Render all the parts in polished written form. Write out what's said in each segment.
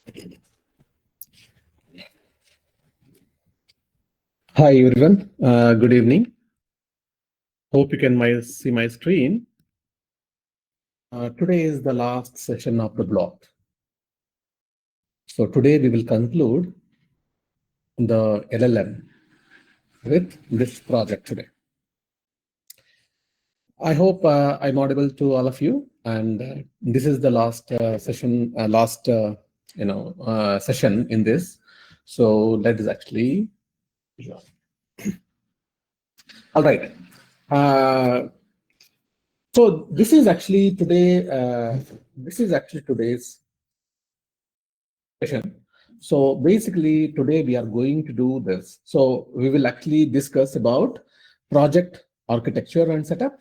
Hi everyone, good evening. Hope you can see my screen. Today is the last session of the block. So today we will conclude the LLM with this project today. I hope I'm audible to all of you, and this is the last session, session in this. So let us actually. All right. So this is actually today. This is actually today's session. So basically today we are going to do this. So we will actually discuss about project architecture and setup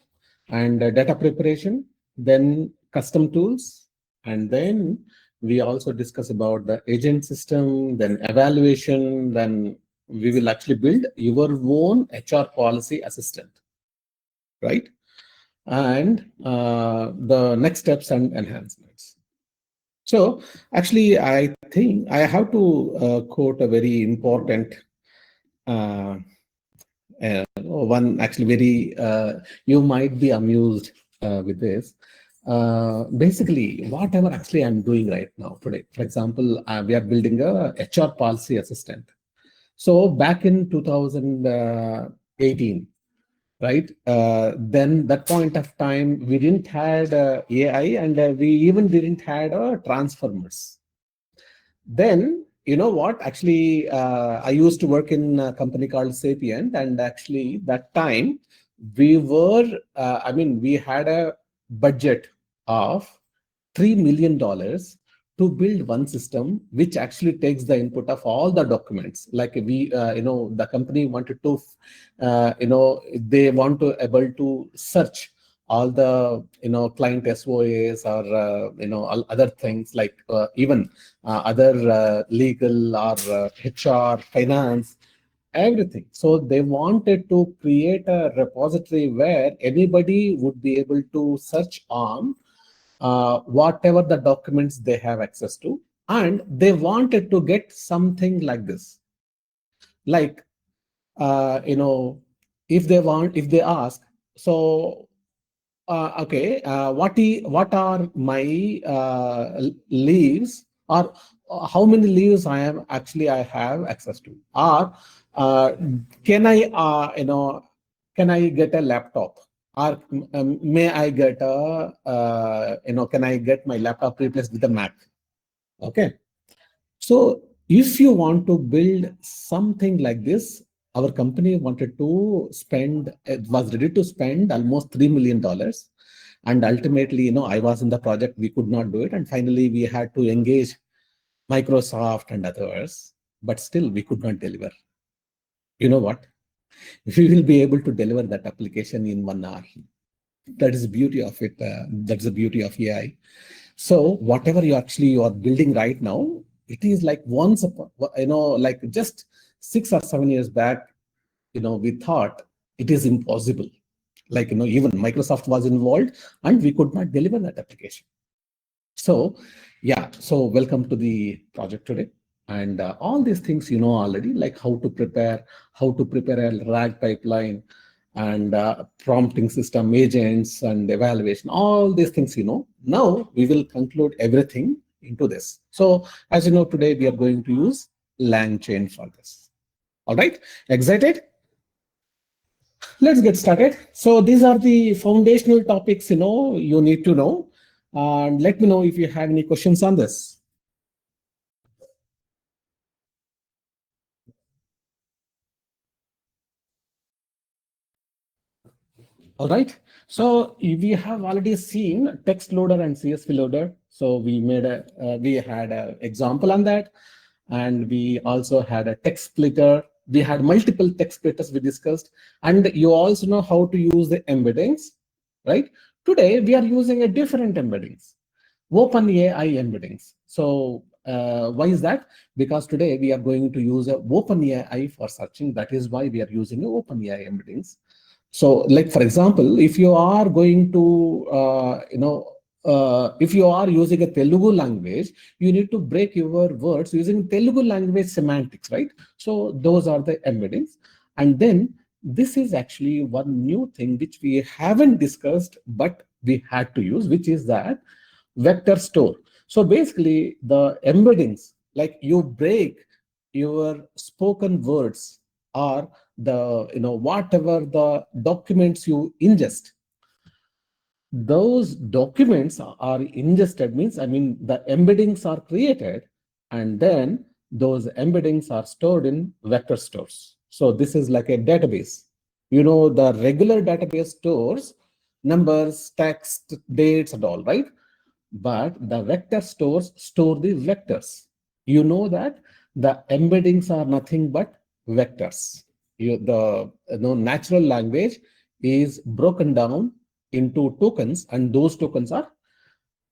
and data preparation, then custom tools, and then we also discuss about the agent system, then evaluation, then we will actually build your own HR policy assistant, right? And the next steps and enhancements. So actually, I think I have to quote a very important one. Actually, very you might be amused with this. Basically, whatever actually I'm doing right now today. For example, we are building a HR policy assistant. So back in 2018. Right? Then that point of time, we didn't had AI, and we even didn't had transformers. Then you know what? Actually, I used to work in a company called Sapient, and actually that time we were, we had a budget of $3 million to build one system which actually takes the input of all the documents. Like the company wanted to, they want to able to search all the client SOAs or all other things like even other legal or HR, finance, everything. So they wanted to create a repository where anybody would be able to search on whatever the documents they have access to, and they wanted to get something like this, like if they ask, so okay, what are my leaves, or how many leaves I have access to, or uh, can I can I get a laptop, or may I get a can I get my laptop replaced with a Mac? Okay, so if you want to build something like this, our company wanted to spend, it was ready to spend almost $3 million. And ultimately, I was in the project, we could not do it. And finally, we had to engage Microsoft and others, but still we could not deliver. You know what? We will be able to deliver that application in 1 hour. That is the beauty of it. That's the beauty of AI. So whatever you are building right now, it is like once upon, like just 6 or 7 years back, we thought it is impossible. Like, even Microsoft was involved and we could not deliver that application. So, yeah, so welcome to the project today. And all these things, already, like how to prepare a RAG pipeline, and prompting system, agents, and evaluation, all these things, Now we will conclude everything into this. So as you know, today we are going to use LangChain for this. All right, excited? Let's get started. So these are the foundational topics, you need to know. And let me know if you have any questions on this. All right. So we have already seen text loader and CSV loader. So we had an example on that, and we also had a text splitter. We had multiple text splitters we discussed, and you also know how to use the embeddings, right? Today we are using a different embeddings, OpenAI embeddings. So why is that? Because today we are going to use a OpenAI for searching. That is why we are using a OpenAI embeddings. So, like for example, if you are going to, if you are using a Telugu language, you need to break your words using Telugu language semantics, right? So those are the embeddings. And then this is actually one new thing which we haven't discussed, but we had to use, which is that vector store. So basically the embeddings, like you break your spoken words or the, whatever the documents you ingest, those documents are ingested, means, I mean, the embeddings are created, and then those embeddings are stored in vector stores. So this is like a database. The regular database stores numbers, text, dates, and all, right? But the vector stores store the vectors. You know that the embeddings are nothing but vectors. The natural language is broken down into tokens, and those tokens are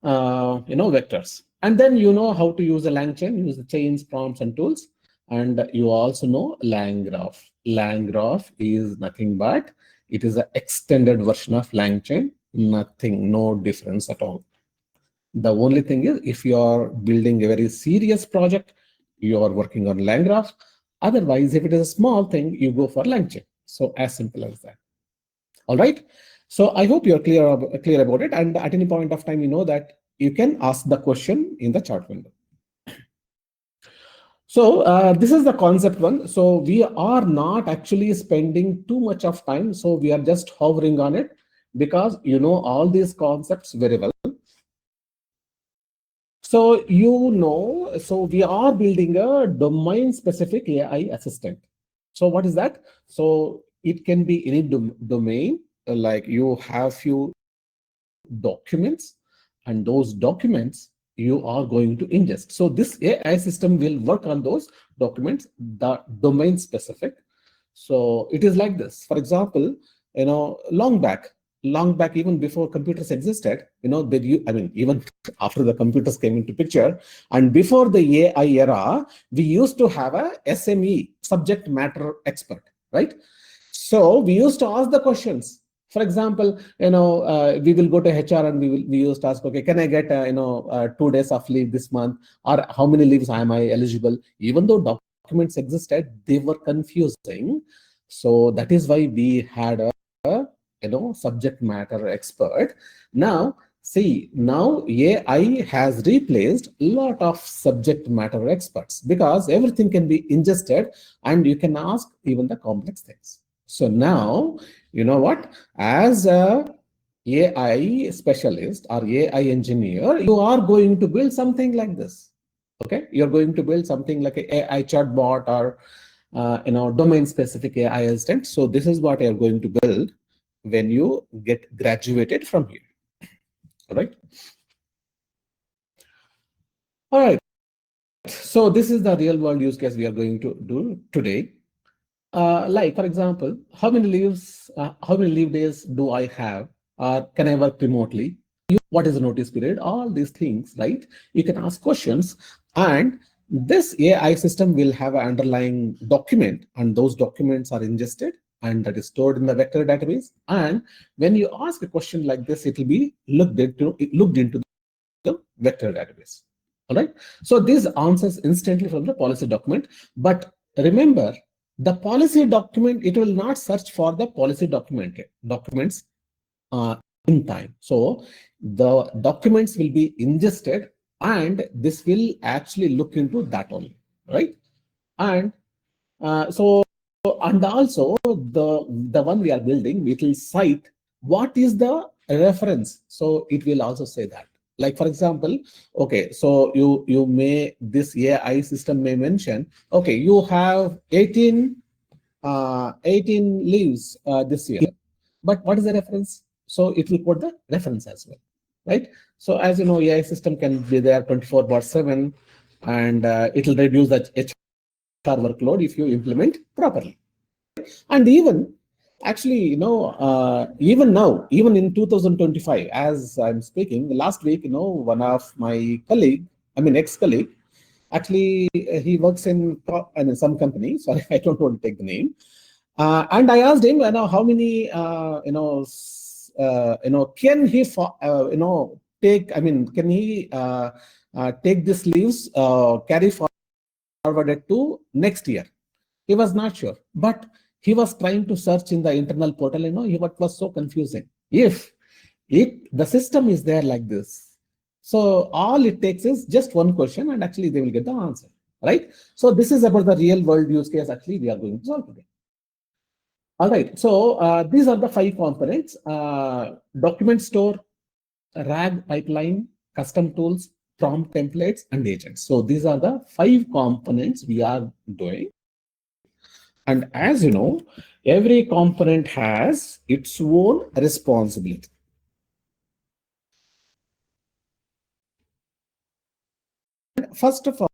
vectors. And then you know how to use the LangChain, use the chains, prompts, and tools. And you also know LangGraph. LangGraph is nothing but it is an extended version of LangChain. Nothing, no difference at all. The only thing is, if you are building a very serious project, you are working on LangGraph. Otherwise, if it is a small thing, you go for LangChain. So as simple as that. All right. So I hope you're clear about it. And at any point of time, you know that you can ask the question in the chat window. So this is the concept one. So we are not actually spending too much of time. So we are just hovering on it because you know all these concepts very well. So so we are building a domain-specific AI assistant. So what is that? So it can be any domain, like you have few documents, and those documents you are going to ingest. So this AI system will work on those documents, the domain specific. So it is like this. For example, long back, even before computers existed, even after the computers came into picture, and before the AI era, we used to have a SME, subject matter expert, right? So we used to ask the questions. For example, we will go to HR and we used to ask, okay, can I get 2 days of leave this month, or how many leaves am I eligible? Even though documents existed, they were confusing. So that is why we had a subject matter expert. Now see, now AI has replaced a lot of subject matter experts because everything can be ingested and you can ask even the complex things. So now, you know what? As a AI specialist or AI engineer, you are going to build something like this. Okay, you're going to build something like an AI chatbot or domain-specific AI assistant. So this is what you're going to build when you get graduated from here. All right. All right. So this is the real-world use case we are going to do today. Like, for example, how many leave days do I have? Or can I work remotely? What is the notice period? All these things, right? You can ask questions, and this AI system will have an underlying document, and those documents are ingested and that is stored in the vector database. And when you ask a question like this, it will be looked into the vector database. All right. So this answers instantly from the policy document. But remember, the policy document, it will not search for the policy documents in time. So the documents will be ingested, and this will actually look into that only, right? And and also the one we are building, it will cite what is the reference. So it will also say that. Like, for example, okay, so this AI system may mention, okay, you have 18 leaves this year, but what is the reference? So it will put the reference as well, right? So as you know, AI system can be there 24/7, and it will reduce the HR workload if you implement properly. And even actually, even now, even in 2025, as I'm speaking, last week, one of my ex-colleague, actually, he works in some company. Sorry, I don't want to take the name. And I asked him, how many, can he, take, I mean, can he take these leaves, carry forwarded to next year? He was not sure, but he was trying to search in the internal portal. What was so confusing? If the system is there like this, so all it takes is just one question, and actually they will get the answer, right? So this is about the real world use case. Actually, we are going to solve today. All right. So these are the 5 components: document store, RAG pipeline, custom tools, prompt templates, and agents. So these are the 5 components we are doing. And as you know, every component has its own responsibility. First of all,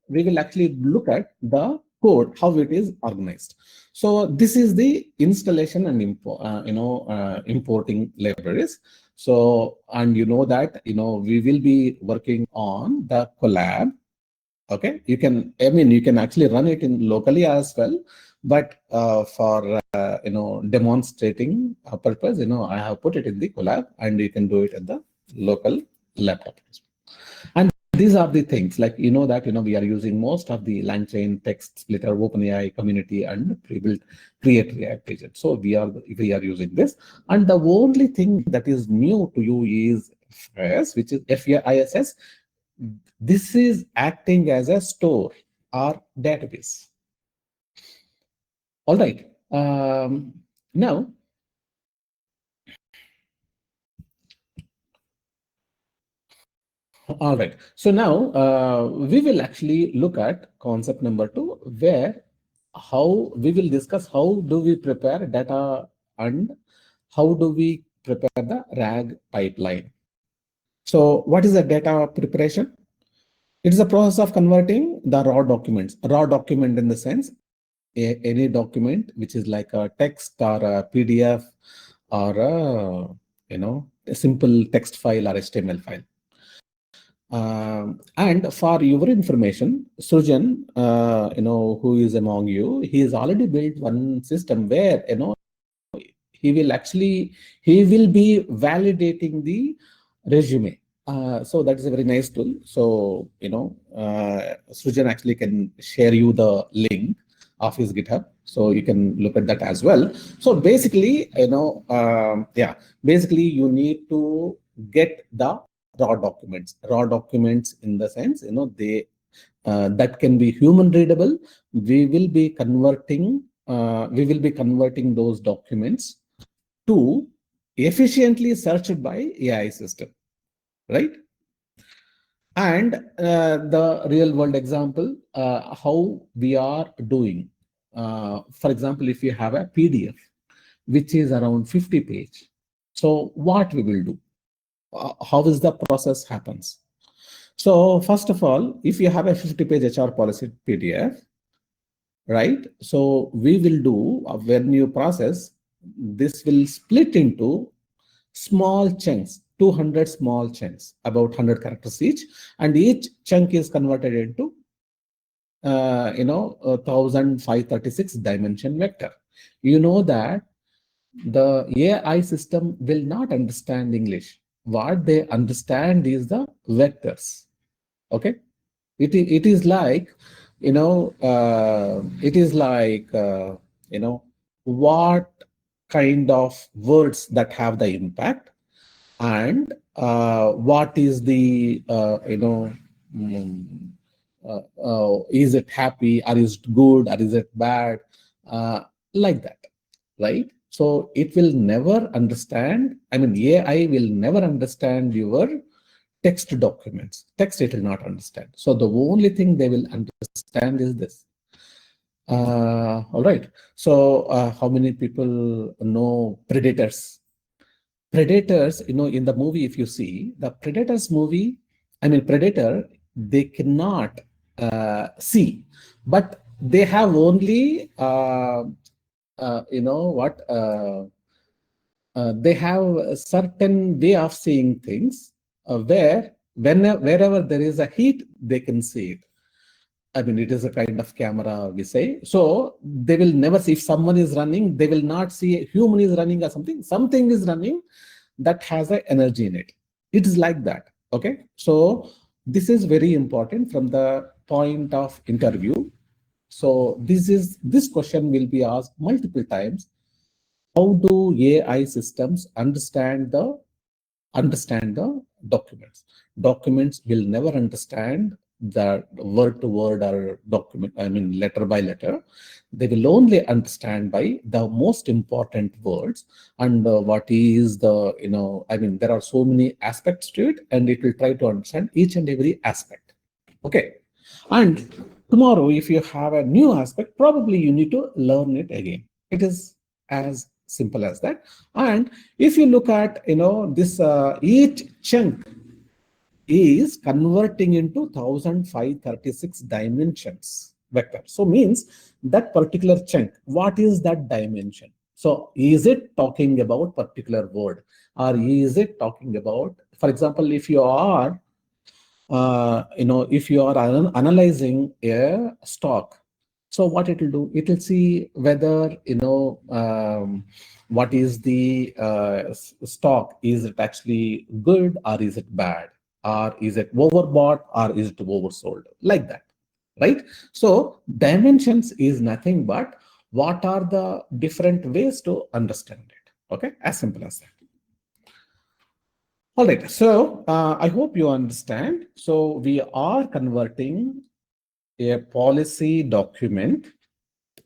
we will actually look at the code, how it is organized. So this is the installation and importing libraries. So, and you know that we will be working on the collab. Okay, you can actually run it in locally as well, but for demonstrating purpose, I have put it in the collab, and you can do it at the local laptop. And these are the things, like that we are using most of the LangChain text splitter, OpenAI community, and pre-built create React agent. So we are using this, and the only thing that is new to you is FIS, which is FAISS. This is acting as a store or database. All right. Now, all right. So now we will actually look at concept number 2, where how we will discuss how do we prepare data and how do we prepare the RAG pipeline. So what is the data preparation? It is a process of converting the raw documents. Raw document in the sense any document which is like a text or a PDF or a simple text file or HTML file. And for your information, Srujan, who is among you, he has already built one system where he will be validating the resume. So that is a very nice tool. So Srujan actually can share you the link of his GitHub, so you can look at that as well. So basically, basically you need to get the raw documents in the sense they that can be human readable. We will be converting those documents to efficiently searched by AI system, right? And the real world example, how we are doing. For example, if you have a PDF which is around 50 page, so what we will do? How is the process happens? So first of all, if you have a 50-page HR policy PDF, right? So we will do when you process, this will split into small chunks, 200 small chunks, about 100 characters each, and each chunk is converted into 1536 dimension vector. You know that the AI system will not understand English. What they understand is the vectors. Okay, it is like what kind of words that have the impact, and what is the is it happy, or is it good, or is it bad, like that, right? So it will never understand, AI will never understand your text documents. Text it will not understand. So the only thing they will understand is this. All right. So how many people know Predators? Predators, in the movie, if you see the Predators movie, Predator, they cannot see, but they have only, they have a certain way of seeing things, where wherever there is a heat, they can see it. It is a kind of camera, we say. So they will never see if someone is running, they will not see a human is running or something. Something is running, that has a energy in it. It is like that. Okay, so this is very important from the point of interview. So this question will be asked multiple times. How do AI systems understand the documents? Documents will never understand the word to word or document, I mean letter by letter. They will only understand by the most important words. And what is the, I mean, there are so many aspects to it, and it will try to understand each and every aspect. Okay. And tomorrow, if you have a new aspect, probably you need to learn it again. It is as simple as that. And if you look at, this each chunk is converting into 1536 dimensions vector. So means that particular chunk, what is that dimension? So is it talking about particular word, or is it talking about, for example, if you are if you are analyzing a stock, so what it will do, it will see whether, what is the stock, is it actually good or is it bad, or is it overbought or is it oversold, like that, right? So dimensions is nothing but what are the different ways to understand it. Okay, as simple as that. All right, so I hope you understand. So we are converting a policy document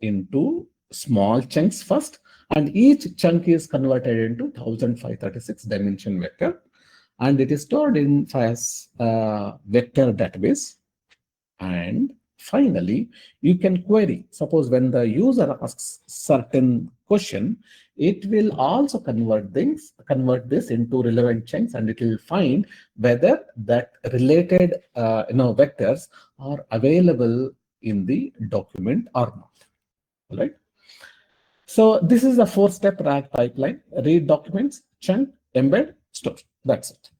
into small chunks first, and each chunk is converted into 1536 dimension vector, and it is stored in as vector database. And finally, you can query. Suppose when the user asks certain question, it will also convert this into relevant chunks, and it will find whether that related vectors are available in the document or not. All right. So this is a 4-step RAG pipeline: read documents, chunk, embed, store. That's it.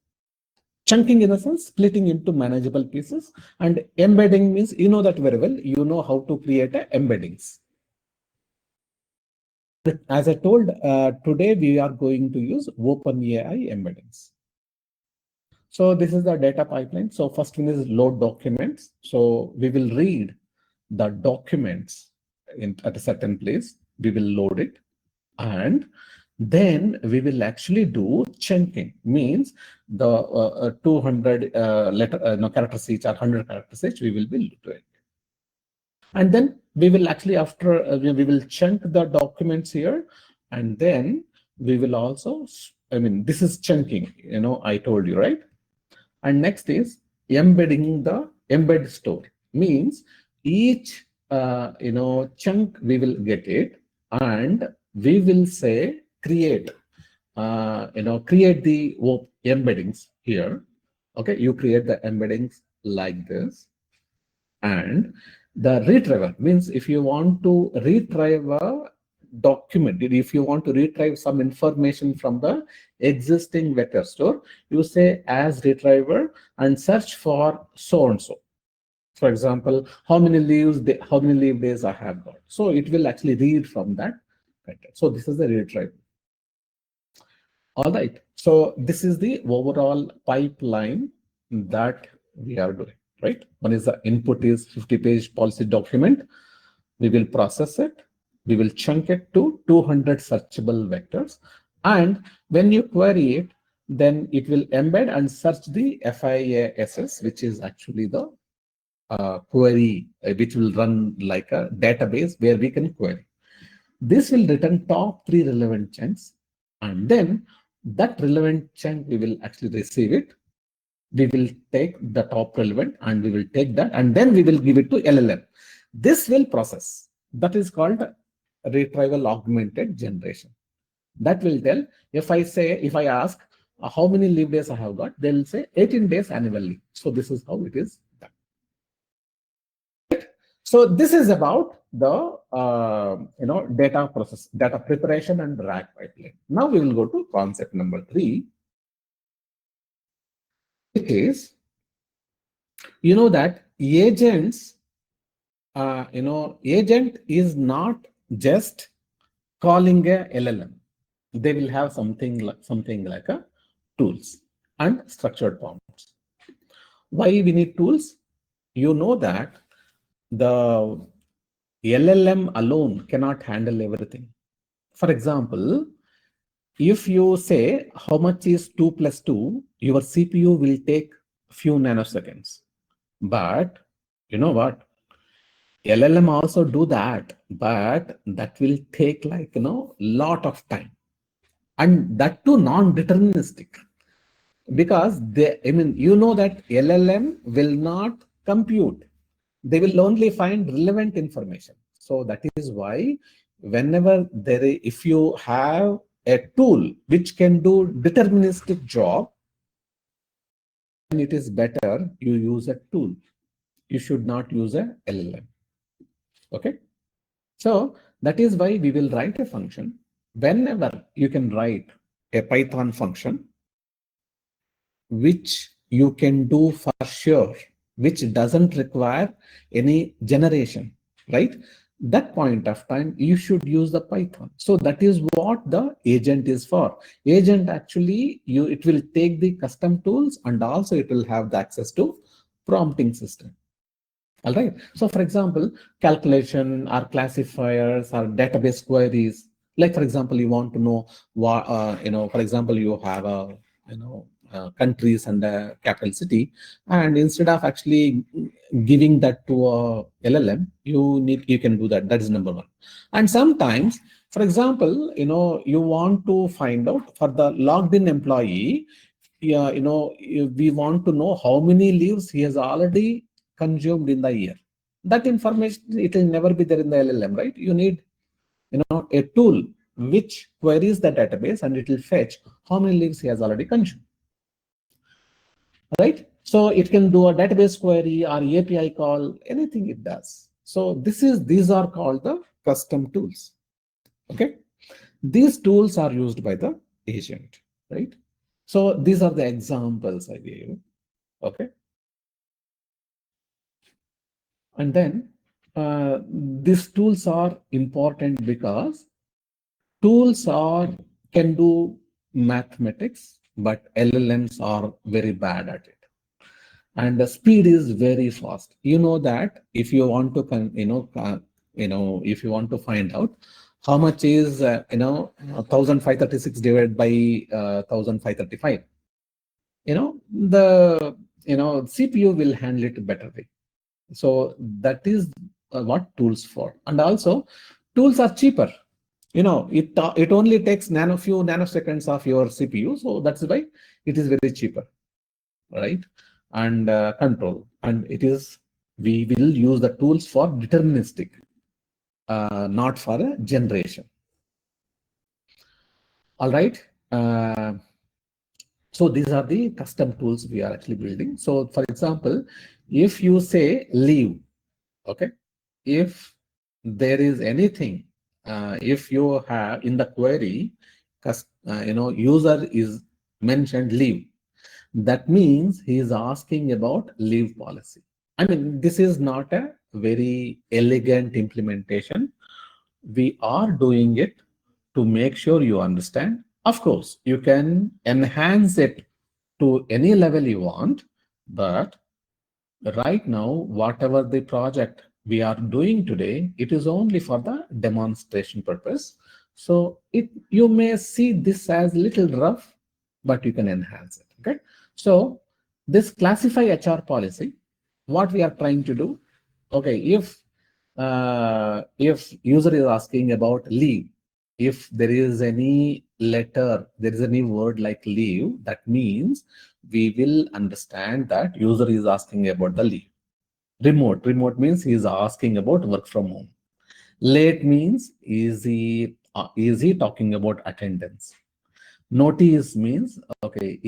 Chunking in the sense splitting into manageable pieces, and embedding means, you know that very well, you know how to create embeddings. As I told, today we are going to use OpenAI embeddings. So this is the data pipeline. So first one is load documents. So we will read the documents at a certain place. We will load it, and then we will actually do chunking. Means the 200 characters each or 100 characters each, we will be doing. And then we will actually, after we will chunk the documents here, and then we will also, I mean, this is chunking, I told you, right? And next is embedding the embed store. Means each chunk we will get it, and we will say create create the embeddings here. Okay, you create the embeddings like this. And the retriever means if you want to retrieve a document, if you want to retrieve some information from the existing vector store, you say as retriever and search for so and so. For example, how many leave days I have got. So it will actually read from that vector. So this is the retrieval. All right. So this is the overall pipeline that we are doing, right? One is the input is 50-page policy document. We will process it. We will chunk it to 200 searchable vectors. And when you query it, then it will embed and search the FIASS, which is actually the query, which will run like a database where we can query. This will return top 3 relevant chunks, and then that relevant chunk we will actually receive it. We will take the top relevant and we will take that, and then we will give it to LLM. This will process. That is called retrieval augmented generation. That will tell, if I ask how many leave days I have got, they'll say 18 days annually. So this is how it is done. So this is about the data process, data preparation and RAG pipeline. Now we will go to concept number 3. It is, that agents, agent is not just calling a LLM. they will have something like a tools and structured prompts. Why we need tools? You know that the LLM alone cannot handle everything. For example, if you say how much is 2 plus 2, your CPU will take few nanoseconds. But you know what? LLM also do that, but that will take like, lot of time. And that too non-deterministic. Because you know that LLM will not compute. They will only find relevant information. So that is why whenever if you have a tool which can do deterministic job, then it is better you use a tool. You should not use a LLM. Okay. So that is why we will write a function. Whenever you can write a Python function, which you can do for sure, which doesn't require any generation, right? That point of time, you should use the Python. So that is what the agent is for. Agent actually, it will take the custom tools and also it will have the access to prompting system. All right. So for example, calculation or classifiers or database queries, like for example, you want to know what, for example, you have a, countries and a capital city, and instead of actually giving that to a LLM, you can do that. That is number one. And sometimes, for example, you want to find out for the logged in employee, yeah, we want to know how many leaves he has already consumed in the year. That information, it will never be there in the LLM, right? You need, a tool which queries the database and it will fetch how many leaves he has already consumed, right? So it can do a database query or API call, anything it does. So these are called the custom tools. Okay. These tools are used by the agent, right? So these are the examples I gave. Okay. And then these tools are important because tools can do mathematics, but LLMs are very bad at it. And the speed is very fast. You know that if you want to, if you want to find out how much is, 1536 divided by 1535, the, CPU will handle it better way. So that is what tools for. And also tools are cheaper. It only takes few nanoseconds of your CPU. So that's why it is very cheaper, right? And control. And we will use the tools for deterministic, not for a generation. All right. So these are the custom tools we are actually building. So for example, if you say leave, okay, if there is anything, if you have in the query, user is mentioned leave, that means he is asking about leave policy. I mean, this is not a very elegant implementation. We are doing it to make sure you understand. Of course, you can enhance it to any level you want, but right now, whatever the project we are doing today, it is only for the demonstration purpose. So you may see this as little rough, but you can enhance it. Okay. So this classify HR policy, what we are trying to do, okay, if user is asking about leave, if there is any letter, there is any word like leave, that means we will understand that user is asking about the leave. Remote means he is asking about work from home. Late means is he talking about attendance. Notice means, okay,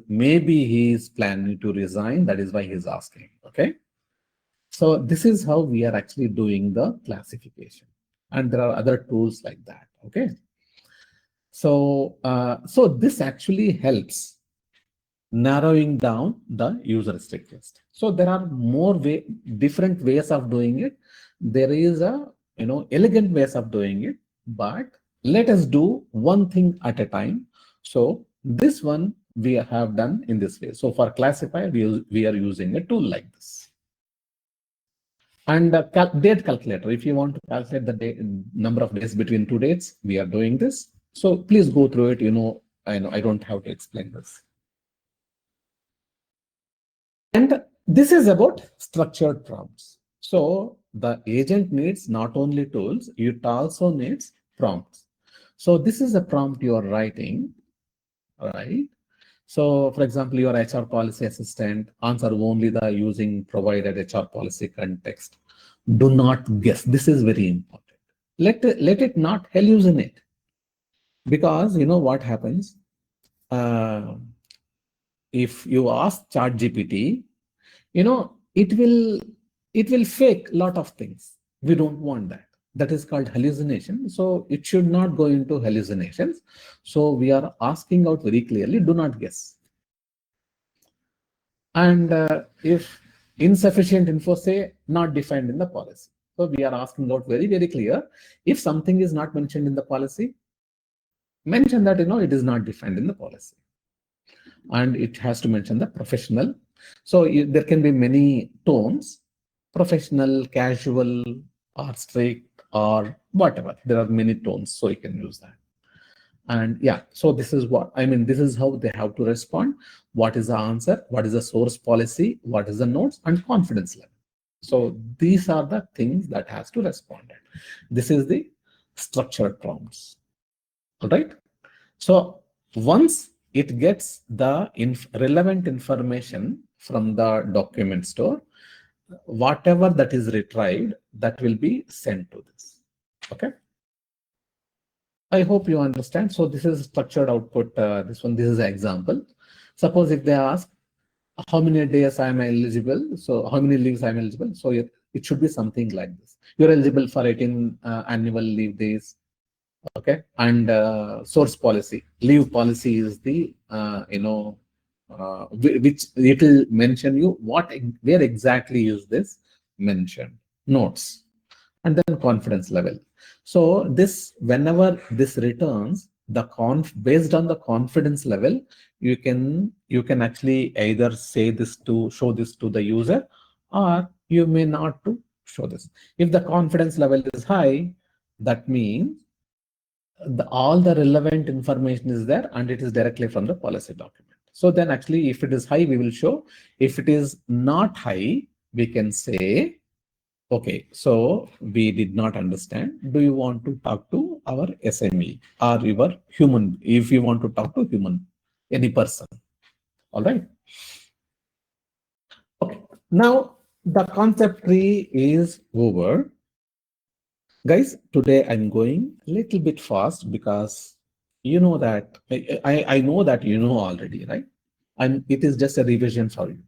maybe he is planning to resign, that is why he is asking. Okay. So this is how we are actually doing the classification, and there are other tools like that. Okay. So this actually helps narrowing down the user strict list. So there are different ways of doing it. There is a elegant ways of doing it, but let us do one thing at a time. So this one we have done in this way. So for classify, we are using a tool like this. And date calculator, if you want to calculate the number of days between two dates, we are doing this. So please go through it. I know I don't have to explain this. And this is about structured prompts. So the agent needs not only tools, it also needs prompts. So this is a prompt you are writing, right? So for example, your HR policy assistant answer only the using provided HR policy context. Do not guess. This is very important. Let it not hallucinate, because you know what happens. If you ask ChatGPT, it will fake a lot of things. We don't want that. That is called hallucination. So it should not go into hallucinations. So we are asking out very clearly, do not guess. And if insufficient info, say not defined in the policy. So we are asking out very, very clear. If something is not mentioned in the policy, mention that it is not defined in the policy. And it has to mention the professional. So there can be many tones, professional, casual, or strict, or whatever. There are many tones, so you can use that. And yeah, so this is what I mean. This is how they have to respond. What is the answer? What is the source policy? What is the notes and confidence level? So these are the things that has to respond. This is the structured prompts. All right. So once it gets the relevant information from the document store, whatever that is retrieved, that will be sent to this. Okay. I hope you understand. So this is structured output. This is an example. Suppose if they ask how many days I am eligible, so how many leaves I am eligible, so it should be something like this. You're eligible for 18 annual leave days. Okay, and source policy, leave policy is the which it will mention you where exactly is this mentioned, notes, and then confidence level. So this, whenever this returns the based on the confidence level, you can actually either show this to the user, or you may not to show this. If the confidence level is high, that means all the relevant information is there and it is directly from the policy document. So then actually, if it is high, we will show. If it is not high, we can say, okay, so we did not understand. Do you want to talk to our SME or your human? If you want to talk to human, any person. All right. Okay. Now the concept tree is over. Guys, today I'm going a little bit fast because you know that I know that you know already, right? And it is just a revision for you.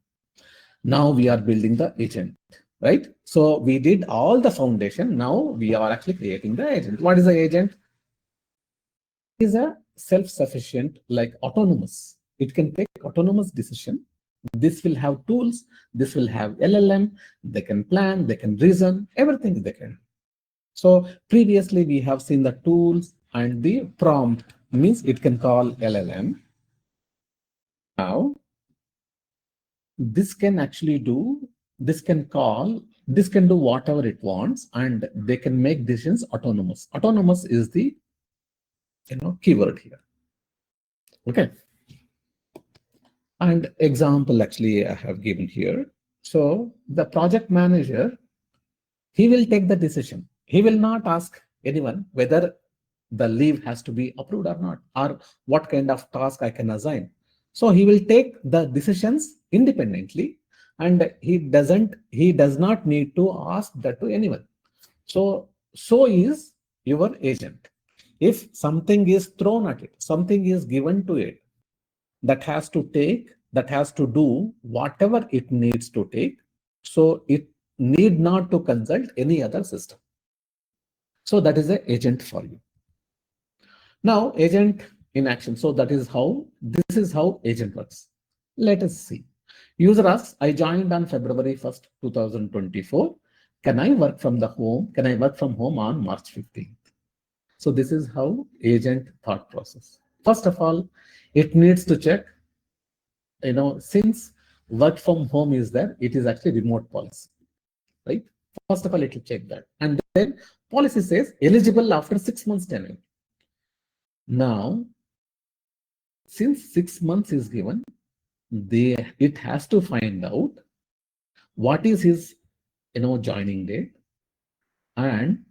Now we are building the agent, right? So we did all the foundation. Now we are actually creating the agent. What is the agent? It is a self-sufficient, like autonomous. It can take autonomous decision. This will have tools. This will have LLM. They can plan. They can reason. Everything they can. So previously we have seen the tools and the prompt means it can call LLM. Now this can actually do, this can do whatever it wants, and they can make decisions autonomous. Autonomous is the keyword here. Okay. And example actually I have given here. So the project manager, he will take the decision. He will not ask anyone whether the leave has to be approved or not, or what kind of task I can assign. So he will take the decisions independently, and he does not need to ask that to anyone. So is your agent. If something is thrown at it, something is given to it, that has to do whatever it needs to take. So it need not to consult any other system. So that is an agent for you. Now agent in action. So this is how agent works. Let us see. User asks, I joined on February 1st, 2024. Can I work from home? Can I work from home on March 15th? So this is how agent thought process. First of all, it needs to check, since work from home is there, it is actually remote policy, right? First of all, it will check that. And then policy says eligible after 6 months tenure. Now, since 6 months is given, it has to find out what is his joining date and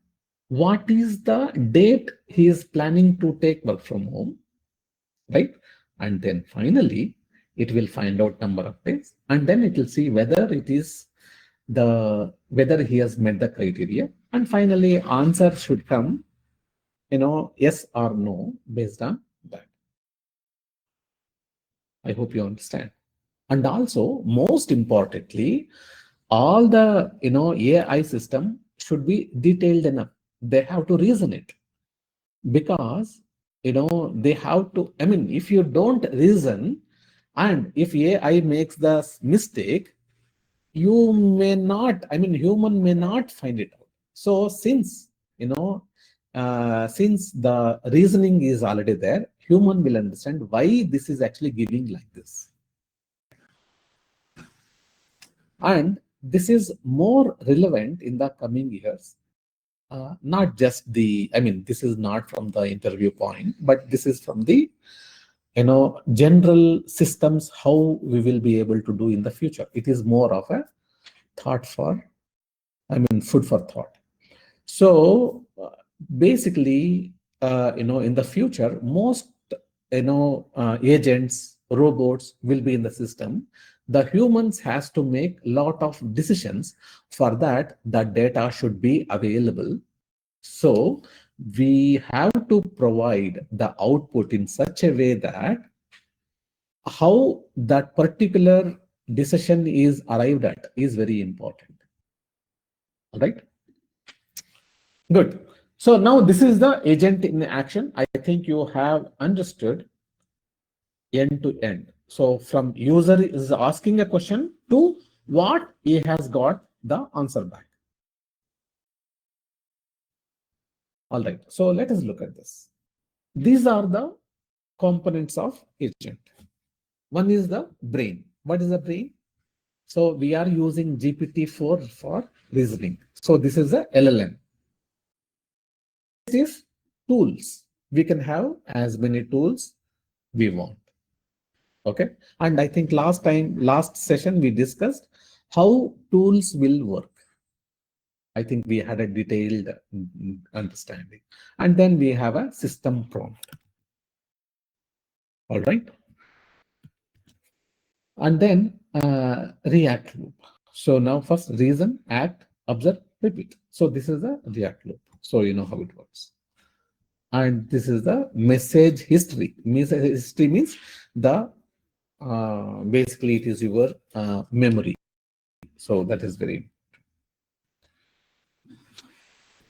what is the date he is planning to take work from home, right? And then finally it will find out number of days, and then it will see whether whether he has met the criteria, and finally answer should come, yes or no based on that. I hope you understand. And also, most importantly, all the AI system should be detailed enough. They have to reason it, because they have to, if you don't reason, and if AI makes the mistake, you may not, human may not find it out. So since since the reasoning is already there, human will understand why this is actually giving like this. And this is more relevant in the coming years. Not just this is not from the interview point, but this is from the general systems, how we will be able to do in the future. It is more of a thought for, food for thought. So basically, in the future, most agents, robots will be in the system. The humans has to make a lot of decisions. For that, the data should be available. So we have to provide the output in such a way that how that particular decision is arrived at is very important. All right. Good. So now this is the agent in action. I think you have understood end to end. So from user is asking a question to what he has got the answer back. All right. So let us look at this. These are the components of agent. One is the brain. What is the brain? So we are using GPT-4 for reasoning. So this is the LLM. This is tools. We can have as many tools we want. Okay. And I think last session, we discussed how tools will work. I think we had a detailed understanding. And then we have a system prompt. All right. And then react loop. So now first reason, act, observe, repeat. So this is the react loop. So you know how it works. And this is the message history. Message history means the basically it is your memory. So that is very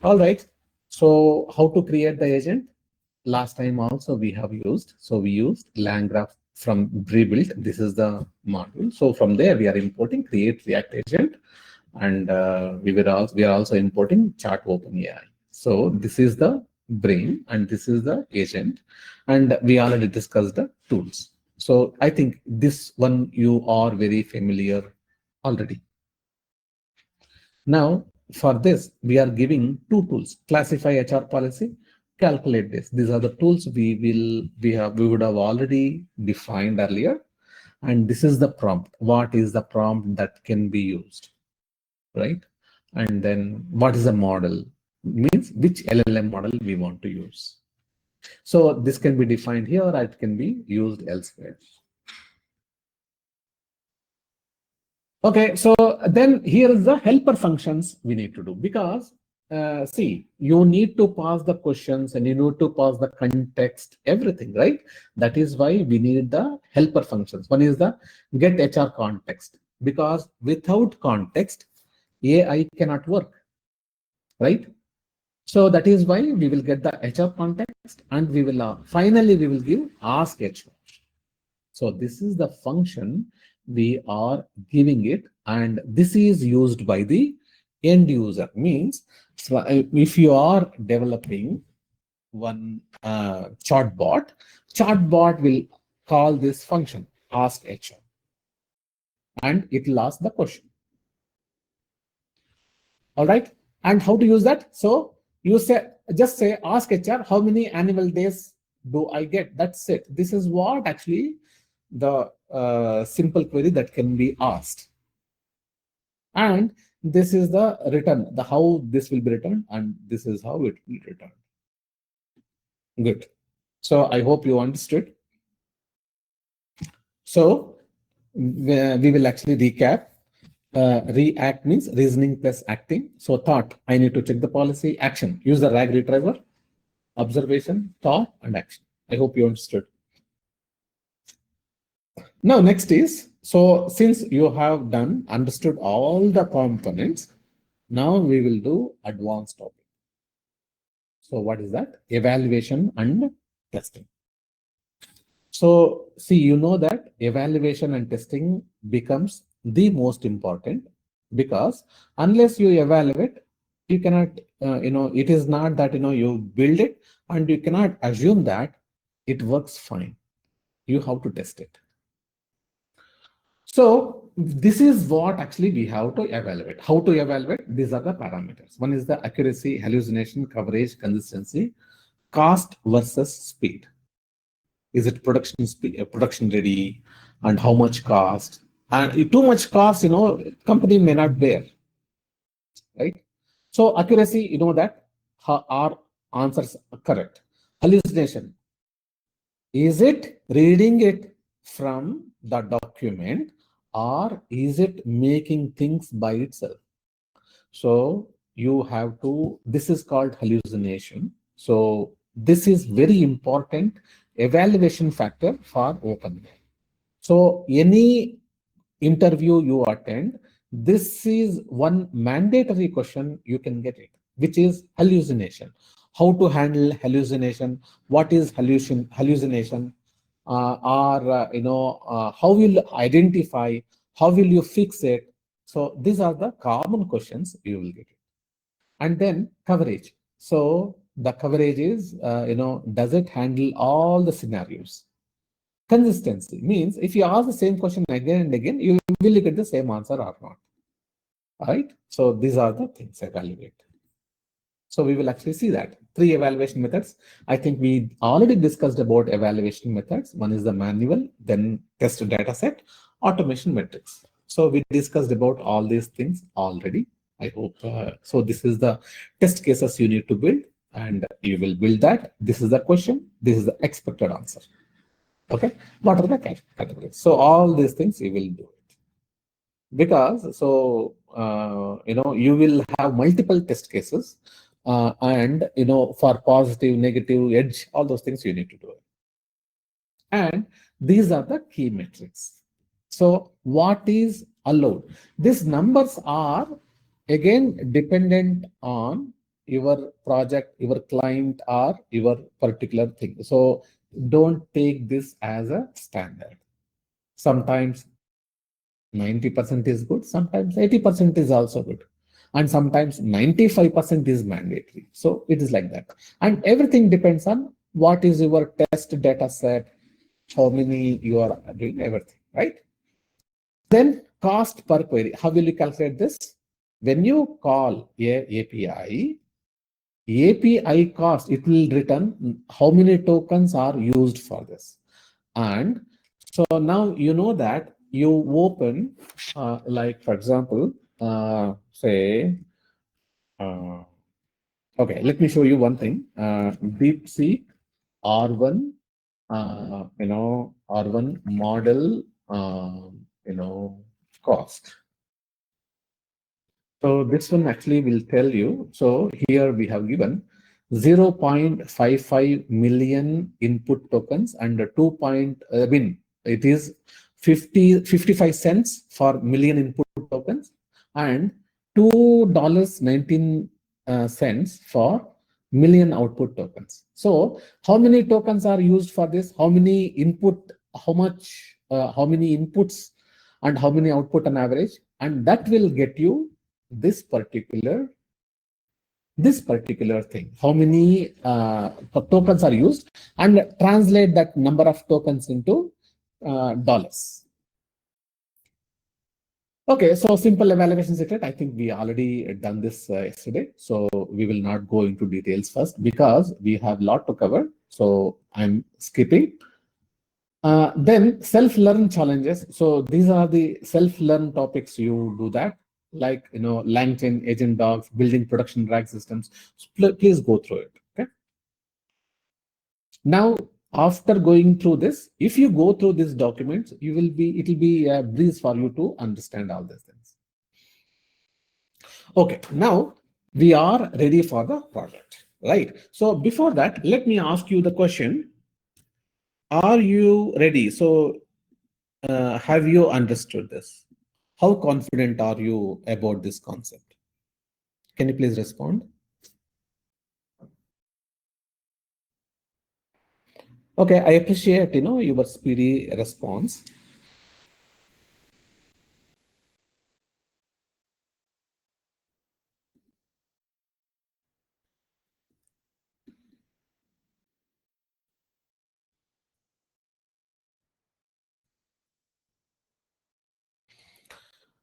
all right. So how to create the agent? Last time also we have used. So we used LangGraph from rebuild. This is the module. So from there we are importing create React agent, and we are also importing chart OpenAI. So this is the brain and this is the agent, and we already discussed the tools. So I think this one you are very familiar already. Now for this we are giving two tools: classify HR policy, calculate this. These are the tools we would have already defined earlier. And this is the prompt. What is the prompt that can be used, right? And then what is the model? Means which LLM model we want to use. So this can be defined here, or it can be used elsewhere. Okay, so then here is the helper functions we need to do, because see, you need to pass the questions and you need to pass the context, everything, right? That is why we need the helper functions. One is the get HR context, because without context, AI cannot work, right? So that is why we will get the HR context, and we will finally we will give ask HR. So this is the function we are giving it, and this is used by the end user. Means, so if you are developing one chatbot. Chatbot will call this function ask HR, and it will ask the question. All right. And how to use that? So you say, just say ask HR how many annual days do I get? That's it. This is what actually the simple query that can be asked. And this is the return, the how this will be returned, and this is how it will be returned. Good. So I hope you understood. So we will actually recap. React means reasoning plus acting. So thought, I need to check the policy. Action, use the RAG retriever. Observation, thought, and action. I hope you understood. Now next is, so since you have understood all the components, now we will do advanced topic. So what is that? Evaluation and testing. So see, you know that evaluation and testing becomes the most important, because unless you evaluate, you cannot, it is not that, you build it and you cannot assume that it works fine. You have to test it. So this is what actually we have to evaluate. How to evaluate? These are the parameters. One is the accuracy, hallucination, coverage, consistency, cost versus speed. Is it production ready, and how much cost? And too much cost, company may not bear, right? So accuracy, that our answers are correct. Hallucination, is it reading it from the document, or is it making things by itself? So you have to, this is called hallucination. So this is very important evaluation factor for OpenAI. So any interview you attend, this is one mandatory question you can get it, which is hallucination. How to handle hallucination? What is hallucination? How will you identify? How will you fix it? So these are the common questions you will get. And then coverage. So the coverage is, does it handle all the scenarios? Consistency means if you ask the same question again and again, you will get the same answer or not. All right. So these are the things evaluate. So we will actually see that. 3 evaluation methods. I think we already discussed about evaluation methods. One is the manual, then test data set, automation metrics. So we discussed about all these things already. I hope. So this is the test cases you need to build, and you will build that. This is the question. This is the expected answer. Okay. What are the categories? So all these things you will do it. Because so, you will have multiple test cases, and, for positive, negative, edge, all those things you need to do it. And these are the key metrics. So what is allowed? These numbers are again dependent on your project, your client, or your particular thing. So don't take this as a standard. Sometimes 90% is good, sometimes 80% is also good, and sometimes 95% is mandatory. So it is like that. And everything depends on what is your test data set, how many you are doing, everything, right? Then cost per query. How will you calculate this? When you call a API cost, it will return how many tokens are used for this. And so now you know that you open, like for example, say, okay, let me show you one thing. DeepSeek R1, R1 model, cost. So this one actually will tell you. So here we have given 0.55 million input tokens and it is 55 cents for million input tokens and $2.19 for million output tokens. So how many tokens are used for this? How many input, how many inputs and how many output on average? And that will get you this particular this particular thing, how many tokens are used, and translate that number of tokens into dollars. Okay, so simple evaluation secret. I think we already done this yesterday, so we will not go into details first because we have a lot to cover. So I'm skipping. Then self-learn challenges. So these are the self-learn topics. You do that, like LangChain, agent dogs, building production RAG systems. So please go through it. Okay. Now, after going through this, if you go through these documents, it will be a breeze for you to understand all these things. Okay, now we are ready for the project, right? So before that, let me ask you the question. Are you ready? So have you understood this? How confident are you about this concept? Can you please respond? Okay, I appreciate your speedy response.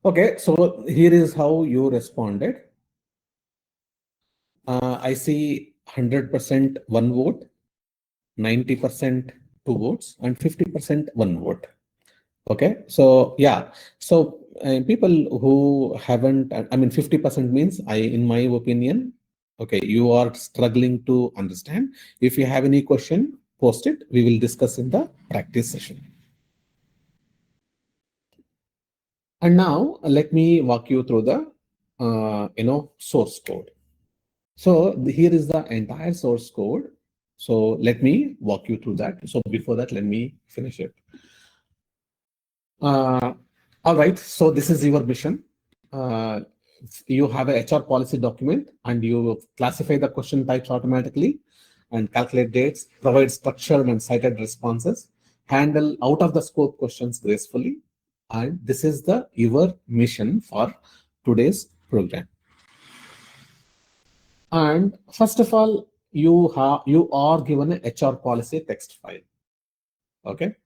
Okay, so here is how you responded. I see 100% one vote, 90% two votes, and 50% one vote. Okay, so yeah, so people who haven't, I mean, 50% means, in my opinion, okay, you are struggling to understand. If you have any question, post it. We will discuss in the practice session. And now let me walk you through the, source code. So here is the entire source code. So let me walk you through that. So before that, let me finish it. All right, so this is your mission. You have a HR policy document and you classify the question types automatically and calculate dates, provide structured and cited responses, handle out of the scope questions gracefully. And this is your mission for today's program. And first of all, you are given a HR policy text file. Okay.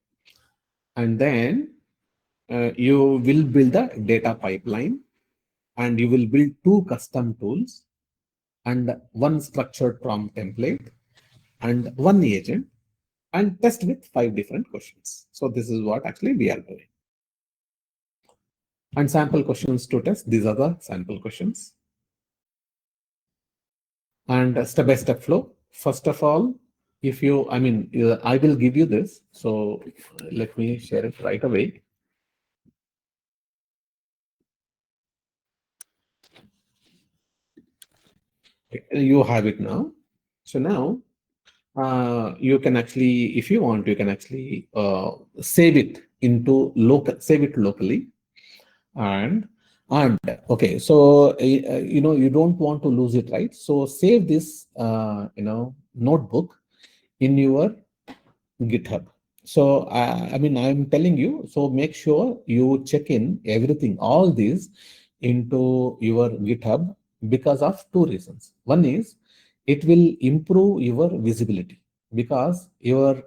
And then you will build a data pipeline, and you will build 2 custom tools and 1 structured prompt template and 1 agent, and test with 5 different questions. So this is what actually we are doing. And sample questions to test. These are the sample questions. And step-by-step flow. First of all, if you, I will give you this. So let me share it right away. You have it now. So now you can actually, if you want, you can actually save it locally. And okay, so you don't want to lose it, right? So save this notebook in your GitHub. So I'm telling you, so make sure you check in everything, all these, into your GitHub because of 2 reasons. One is it will improve your visibility because your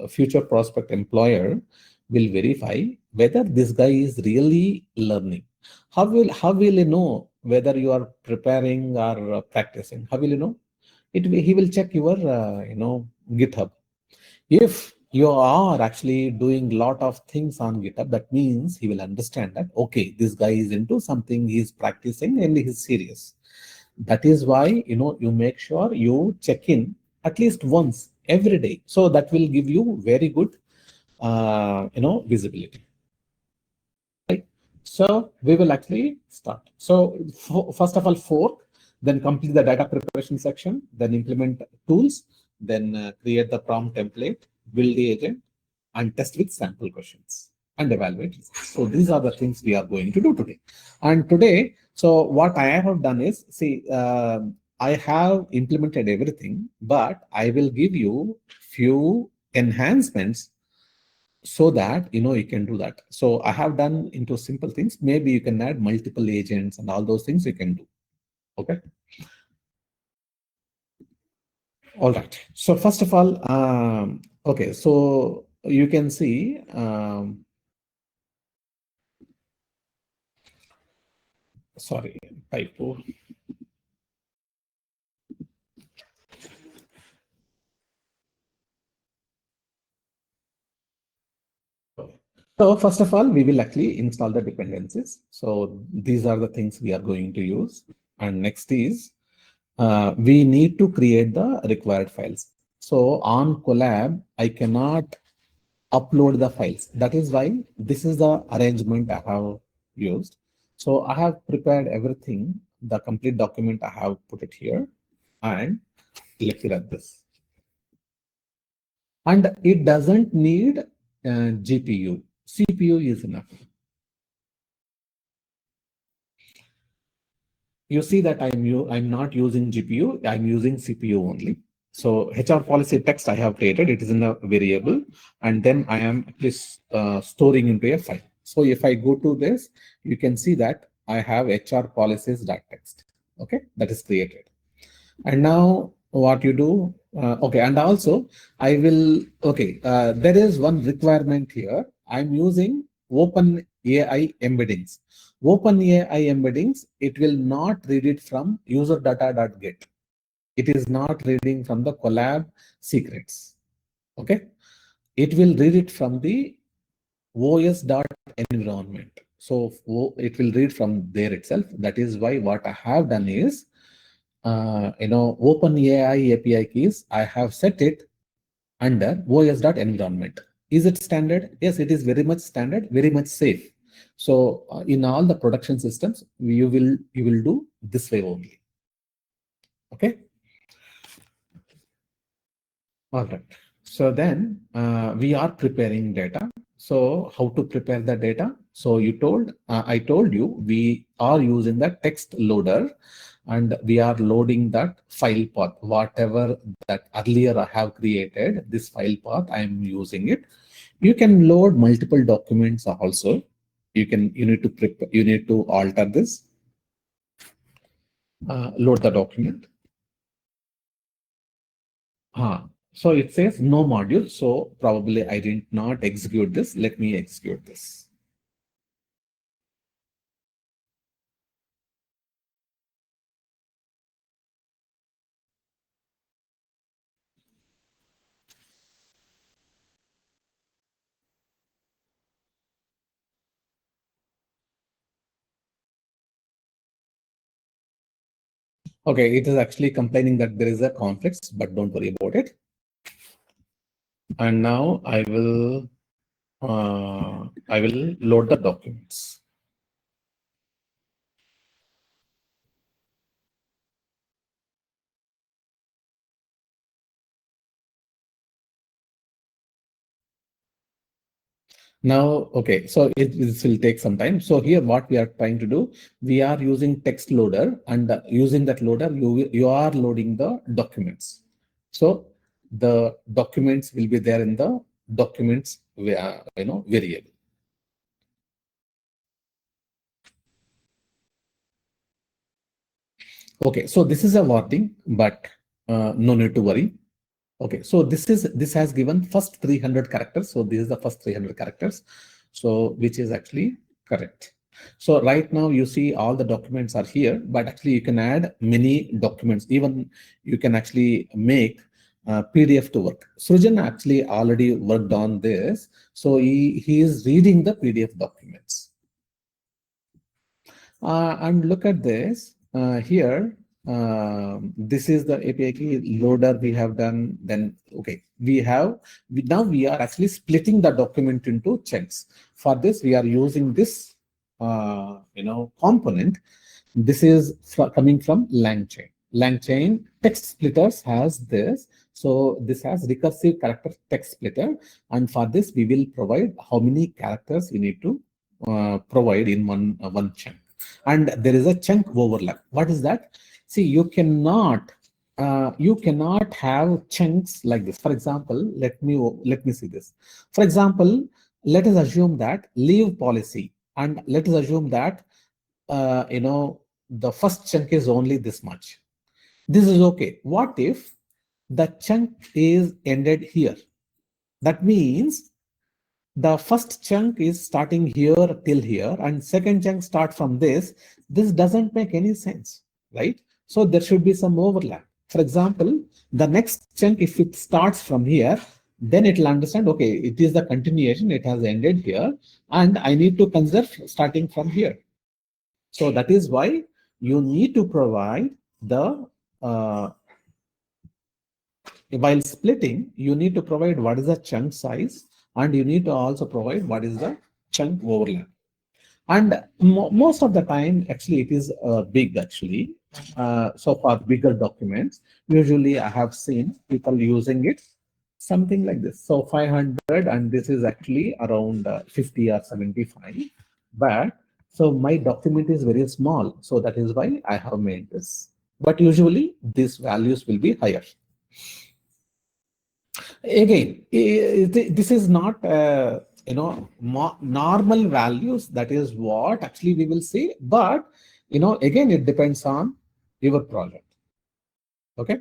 future prospect employer will verify whether this guy is really learning. How will you know whether you are preparing or practicing? How will you know? He will check your GitHub. If you are actually doing lot of things on GitHub, that means he will understand that, okay, this guy is into something, he's practicing and he's serious. That is why you make sure you check in at least once every day. So that will give you very good visibility. Right? So we will actually start. So first of all, fork, then complete the data preparation section, then implement tools, then create the prompt template, build the agent, and test with sample questions and evaluate results. So these are the things we are going to do today. And today, so what I have done is, see, I have implemented everything, but I will give you few enhancements so that you can do that. So I have done into simple things. Maybe you can add multiple agents and all those things you can do. Okay. All right. So first of all, okay. So you can see, sorry, typo. So first of all, we will actually install the dependencies. So these are the things we are going to use. And next is, we need to create the required files. So on Collab, I cannot upload the files. That is why this is the arrangement I have used. So I have prepared everything, the complete document I have put it here, and let's run this. And it doesn't need GPU. CPU is enough. You see that I'm not using GPU, I'm using CPU only. So HR policy text I have created, it is in a variable, and then I am at least storing into a file. So if I go to this, you can see that I have HR policies.txt. Okay, that is created. And now what you do, okay, and also I will, okay, there is one requirement here. I'm using OpenAI embeddings. OpenAI embeddings, it will not read it from user data.get. It is not reading from the collab secrets. Okay, it will read it from the os.environment. So it will read from there itself. That is why what I have done is, OpenAI API keys, I have set it under os.environment. Is it standard? Yes, it is very much standard, very much safe. So in all the production systems, you will do this way only. Okay. All right. So then we are preparing data. So how to prepare the data? So I told you we are using the text loader, and we are loading that file path, whatever that earlier I have created, this file path, I am using it. You can load multiple documents also. You need to alter this, load the document. So it says no module. So probably I did not execute this. Let me execute this. Okay, it is actually complaining that there is a conflict, but don't worry about it. And now I will load the documents. Now, okay, so this will take some time. So here what we are trying to do, we are using text loader, and using that loader, you are loading the documents. So the documents will be there in the documents variable. Okay, so this is a warning, but no need to worry. Okay, so this has given first 300 characters. So this is the first 300 characters. So which is actually correct. So right now you see all the documents are here, but actually you can add many documents. Even you can actually make PDF to work. Srijan actually already worked on this. So he is reading the PDF documents. And look at this here. This is the API key loader we have done. Then okay, now we are actually splitting the document into chunks. For this, we are using this component. This is coming from LangChain. LangChain text splitters has this. So this has recursive character text splitter, and for this we will provide how many characters you need to provide in one chunk. And there is a chunk overlap. What is that? See, you cannot have chunks like this. For example, let me see this. For example, let us assume that leave policy, and let us assume that the first chunk is only this much. This is okay. What if the chunk is ended here? That means the first chunk is starting here till here, and second chunk start from this. This doesn't make any sense, right? So there should be some overlap. For example, the next chunk, if it starts from here, then it will understand, okay, it is the continuation, it has ended here, and I need to consider starting from here. So that is why you need to provide the while splitting, you need to provide what is the chunk size, and you need to also provide what is the chunk overlap. And most of the time, actually, it is big, actually. So for bigger documents, usually I have seen people using it something like this. So 500, and this is actually around 50 or 75. But so my document is very small. So that is why I have made this. But usually these values will be higher. Again, this is not normal values. That is what actually we will see. But again, it depends on your project. Okay,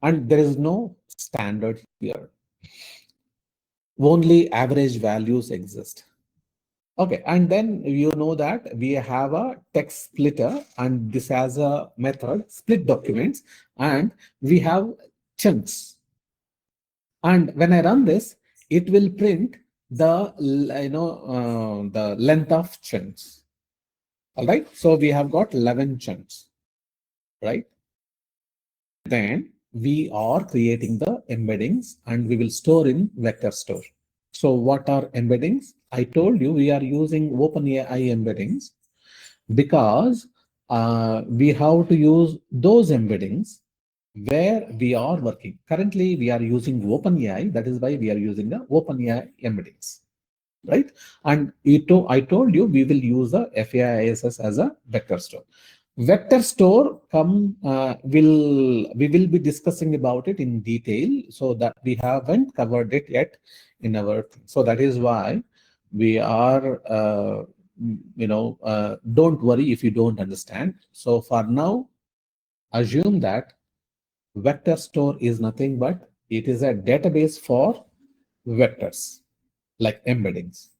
and there is no standard here. Only average values exist. Okay, and then you know that we have a text splitter, and this has a method split documents, and we have chunks. And when I run this, it will print the the length of chunks. All right. So we have got 11 chunks, right? Then we are creating the embeddings, and we will store in vector store. So what are embeddings? I told you we are using OpenAI embeddings because we have to use those embeddings where we are working. Currently, we are using OpenAI. That is why we are using the OpenAI embeddings, right? And I told you we will use the FAISS as a vector store. Vector store we will be discussing about it in detail, so that we haven't covered it yet in our thing. So that is why we are don't worry if you don't understand. So for now, assume that vector store is nothing but it is a database for vectors like embeddings.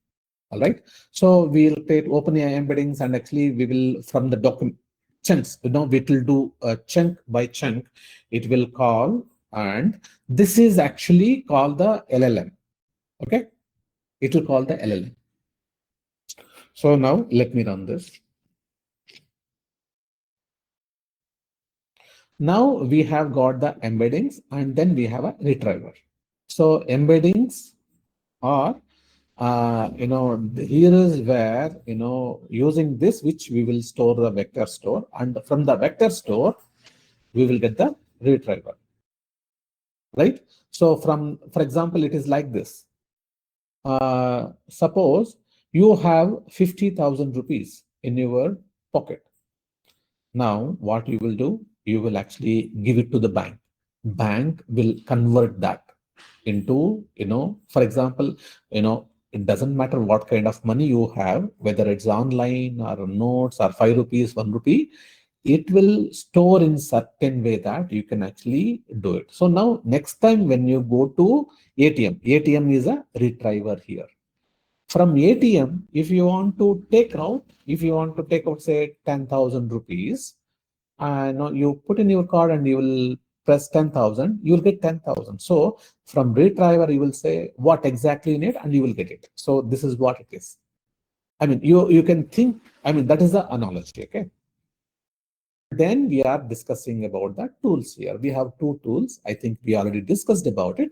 All right. So we'll create OpenAI embeddings, and actually we will from the document chunks. We will do a chunk by chunk. It will call, and this is actually called the LLM. Okay. It will call the LLM. So now let me run this. Now we have got the embeddings, and then we have a retriever. So embeddings are, here is where, using this, which we will store the vector store, and from the vector store, we will get the retriever, right? So for example, it is like this. Suppose you have 50,000 rupees in your pocket. Now, what you will do, you will actually give it to the bank. Bank will convert that into, for example, it doesn't matter what kind of money you have, whether it's online or notes or 5 rupees, 1 rupee, it will store in certain way that you can actually do it. So now next time when you go to ATM is a retriever here. From ATM, if you want to take out, say 10,000 rupees, and you put in your card and you will press 10,000, you will get 10,000. So from retriever, you will say what exactly in it, and you will get it. So this is what it is. I mean, you can think, that is the analogy, okay? Then we are discussing about the tools here. We have two tools. I think we already discussed about it.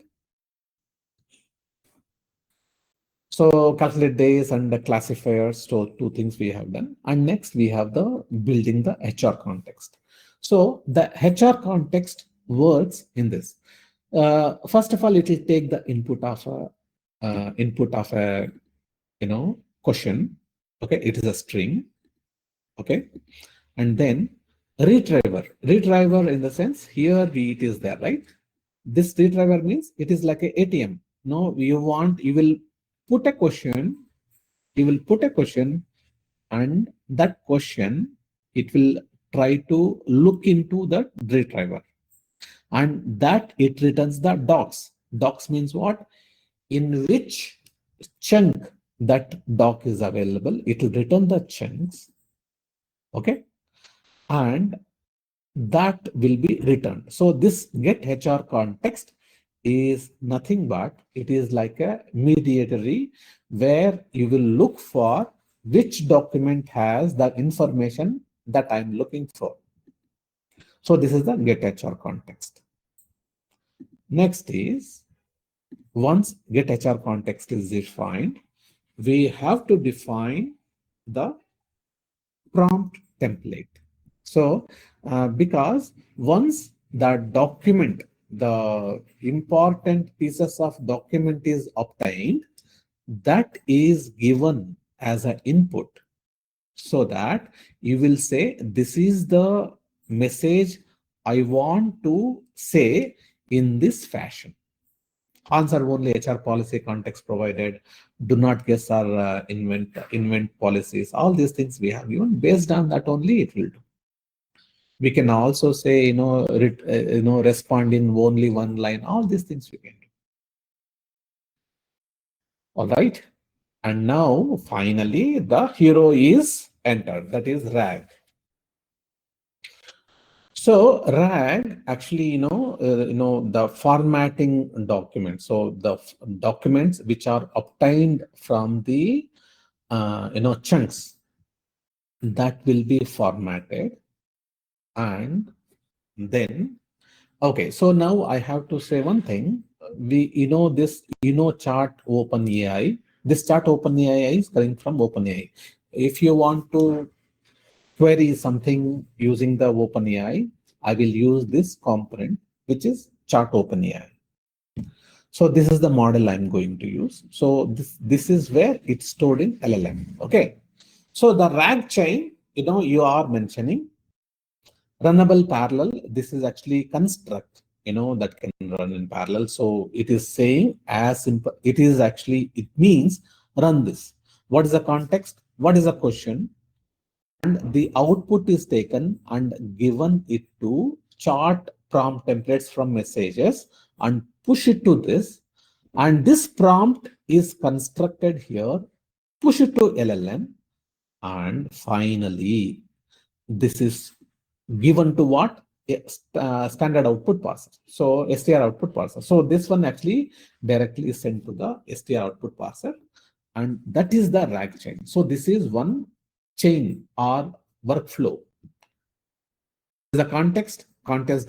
So calculate days and the classifiers, so two things we have done. And next we have the building the HR context. So the HR context works in this. First of all, it will take the input of a question. Okay, it is a string. Okay, and then retriever in the sense here it is there, right? This retriever means it is like a ATM. No, you will put a question, and that question it will try to look into the retriever, and that it returns the docs. Docs means what? In which chunk that doc is available. It will return the chunks, okay, and that will be returned. So this get HR context is nothing but it is like a mediatory where you will look for which document has the information that I'm looking for. So this is the get HR context. Next is, once get HR context is defined, we have to define the prompt template. So because once the document, the important pieces of document is obtained, that is given as an input, so that you will say, this is the message I want to say in this fashion. Answer only HR policy context provided. Do not guess or invent policies. All these things we have given. Based on that only it will do. We can also say, respond in only one line. All these things we can do. All right. And now finally the hero is entered. That is RAG. So RAG actually, the formatting documents. So the documents which are obtained from the, chunks, that will be formatted. And then, okay, so now I have to say one thing. Chart OpenAI. This chart OpenAI is coming from OpenAI. If you want to query something using the OpenAI, I will use this component, which is chart OpenAI. So this is the model I'm going to use. So this is where it's stored in LLM. Okay. So the RAG chain, you are mentioning runnable parallel. This is actually construct, that can run in parallel. So it is saying as simple. It means run this. What is the context? What is the question? And the output is taken and given it to chart prompt templates from messages and push it to this. And this prompt is constructed here, push it to LLM. And finally, this is given to what? Standard output parser. So str output parser. So this one actually directly is sent to the str output parser. And that is the RAG chain. So this is one chain or workflow. The context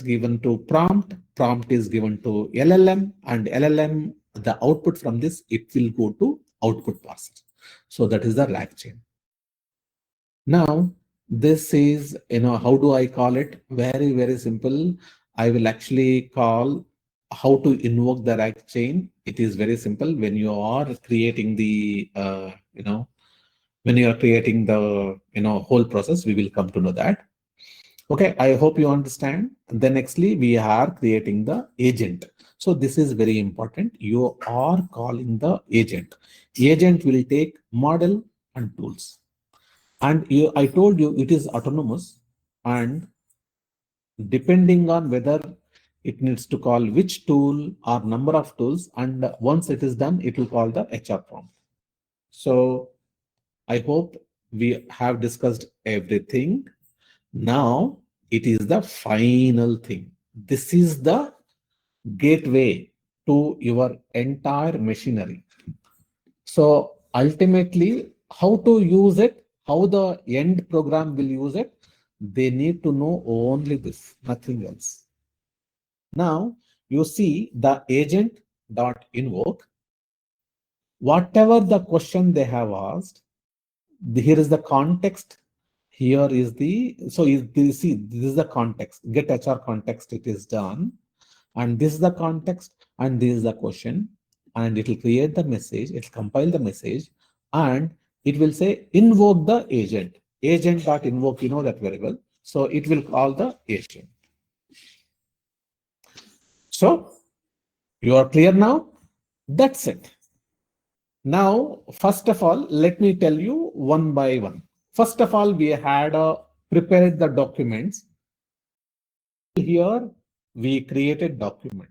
given to prompt is given to LLM, and LLM, the output from this, it will go to output parser. So that is the RAG chain. Now, this is, how do I call it? Very, very simple. I will actually call how to invoke the RAG chain. It is very simple. When you are creating the, when you are creating the, whole process, we will come to know that. Okay, I hope you understand. Then nextly, we are creating the agent. So this is very important. You are calling the agent. Agent will take model and tools. And I told you it is autonomous, and depending on whether it needs to call which tool or number of tools, and once it is done, it will call the HR prompt. So I hope we have discussed everything. Now it is the final thing. This is the gateway to your entire machinery. So ultimately, how to use it, how the end program will use it, they need to know only this, nothing else. Now you see the agent dot invoke. Whatever the question they have asked, here is the context. Here is the, so you see, this is the context. Get HR context, it is done. And this is the context, and this is the question. And it will create the message, it will compile the message, and it will say invoke the agent. Agent.invoke, you know that very well. So it will call the agent. So you are clear now? That's it. Now, first of all, let me tell you one by one. First of all, we had a prepared the documents. Here we created document.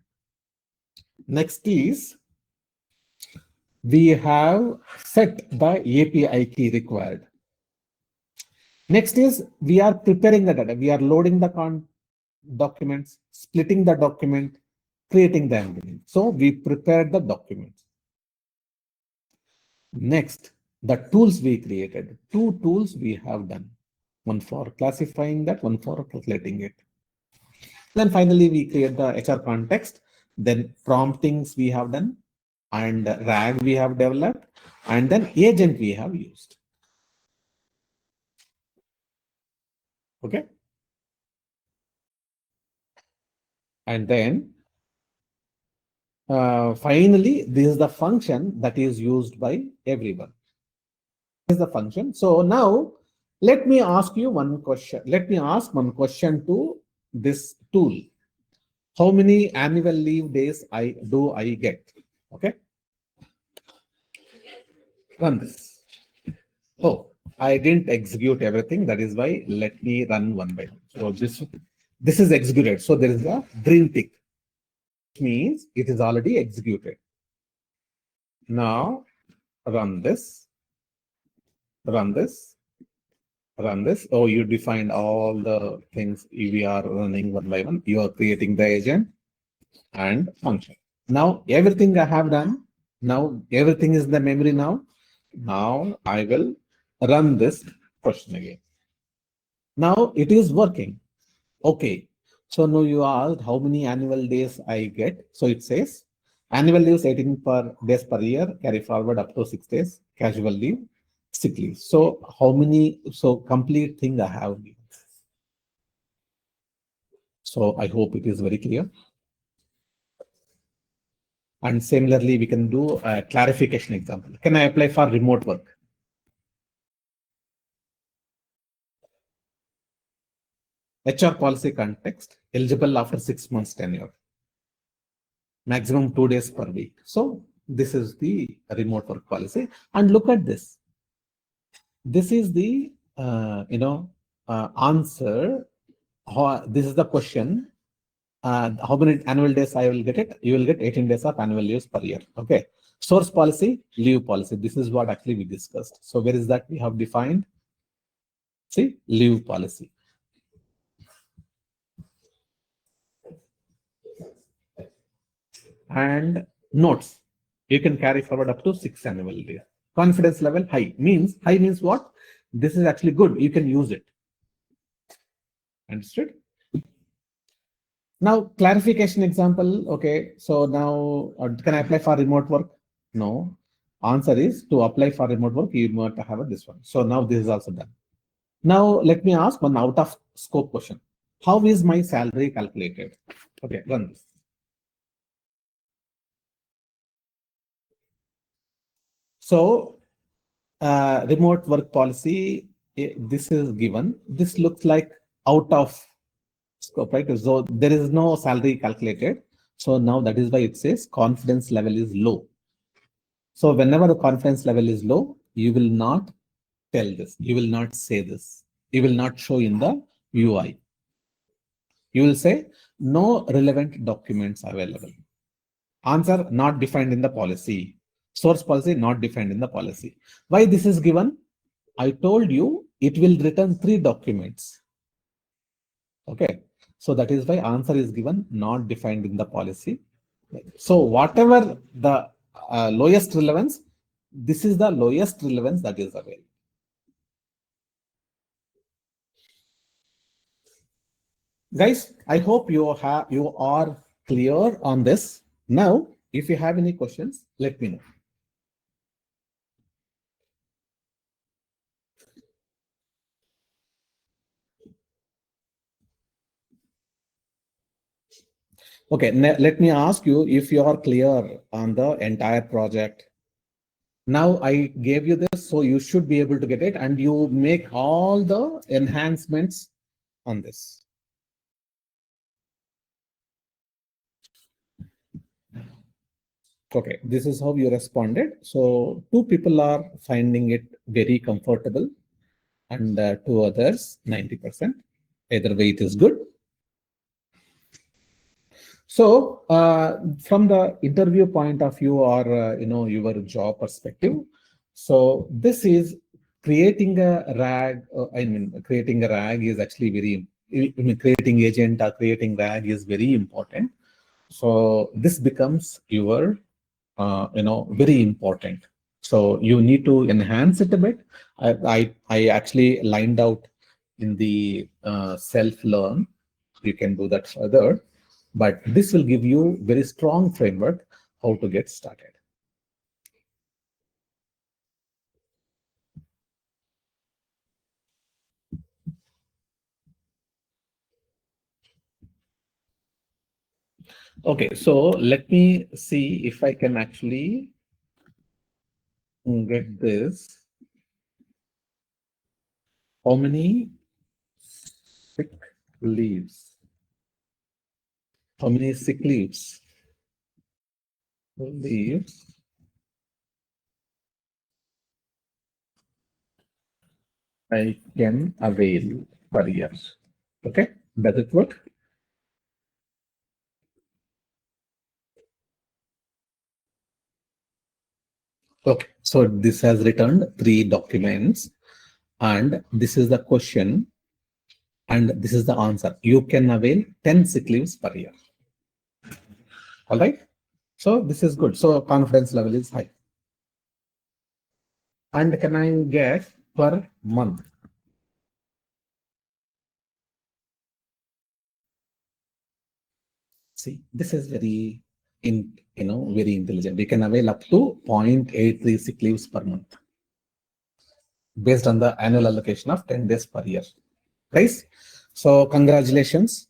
Next is we have set the API key required. Next is we are preparing the data. We are loading the documents, splitting the document, creating the embed. So we prepared the documents. Next, the tools we created. Two tools we have done. One for classifying that, one for calculating it. Then finally, we create the HR context. Then promptings we have done, and RAG we have developed, and then agent we have used. Okay. And then finally, this is the function that is used by everyone. This is the function. So now let me ask you one question. Let me ask one question to this tool. How many annual leave days do I get? Okay. Run this. Oh, I didn't execute everything. That is why let me run one by one. So this is executed. So there is a green tick, which means it is already executed. Now run this, run this, run this. Oh, you defined all the things we are running one by one. You are creating the agent and function. Now everything I have done. Now everything is in the memory now. Now I will run this question again. Now it is working. Okay. So now you asked how many annual days I get. So it says annual leaves 18 days per year, carry forward up to 6 days, casual leave, sick leave. So how many, so complete thing I have. So I hope it is very clear. And similarly, we can do a clarification example. Can I apply for remote work? HR policy context, eligible after 6 months tenure. Maximum 2 days per week. So this is the remote work policy. And look at this. This is the answer. This is the question. How many annual days I will get it? You will get 18 days of annual leaves per year. Okay. Source policy, leave policy. This is what actually we discussed. So where is that we have defined? See, leave policy. And notes. You can carry forward up to 6 annual days. Confidence level high means what? This is actually good. You can use it. Understood? Now, clarification example. Okay, so now can I apply for remote work? No. Answer is to apply for remote work, you must have this one. So now this is also done. Now, let me ask one out of scope question. How is my salary calculated? Okay, run this. So, remote work policy, this is given. This looks like out of scope, right? So there is no salary calculated. So now that is why it says confidence level is low. So whenever the confidence level is low, you will not tell this. You will not say this. You will not show in the UI. You will say no relevant documents available. Answer not defined in the policy. Source policy not defined in the policy. Why this is given? I told you it will return 3 documents. Okay. So that is why answer is given not defined in the policy. So whatever the lowest relevance, this is the lowest relevance that is available. Guys, I hope you are clear on this. Now, if you have any questions, let me know. Okay, let me ask you if you are clear on the entire project. Now I gave you this, so you should be able to get it, and you make all the enhancements on this. Okay, this is how you responded. So 2 people are finding it very comfortable, and two others 90%. Either way, it is good. So from the interview point of view, or your job perspective, so this is creating a RAG. Creating a RAG is actually creating agent or creating RAG is very important. So this becomes your very important. So you need to enhance it a bit. I actually lined out in the self-learn. You can do that further, but this will give you very strong framework how to get started. Okay, so let me see if I can actually get this. How many sick leaves? How many sick leaves? Leaves I can avail per year. Okay, does it work? Okay, so this has returned 3 documents, and this is the question, and this is the answer. You can avail 10 sick leaves per year. All right. So this is good. So confidence level is high. And can I get per month? See, this is very very intelligent. We can avail up to 0.83 sick leaves per month based on the annual allocation of 10 days per year. Guys, so congratulations.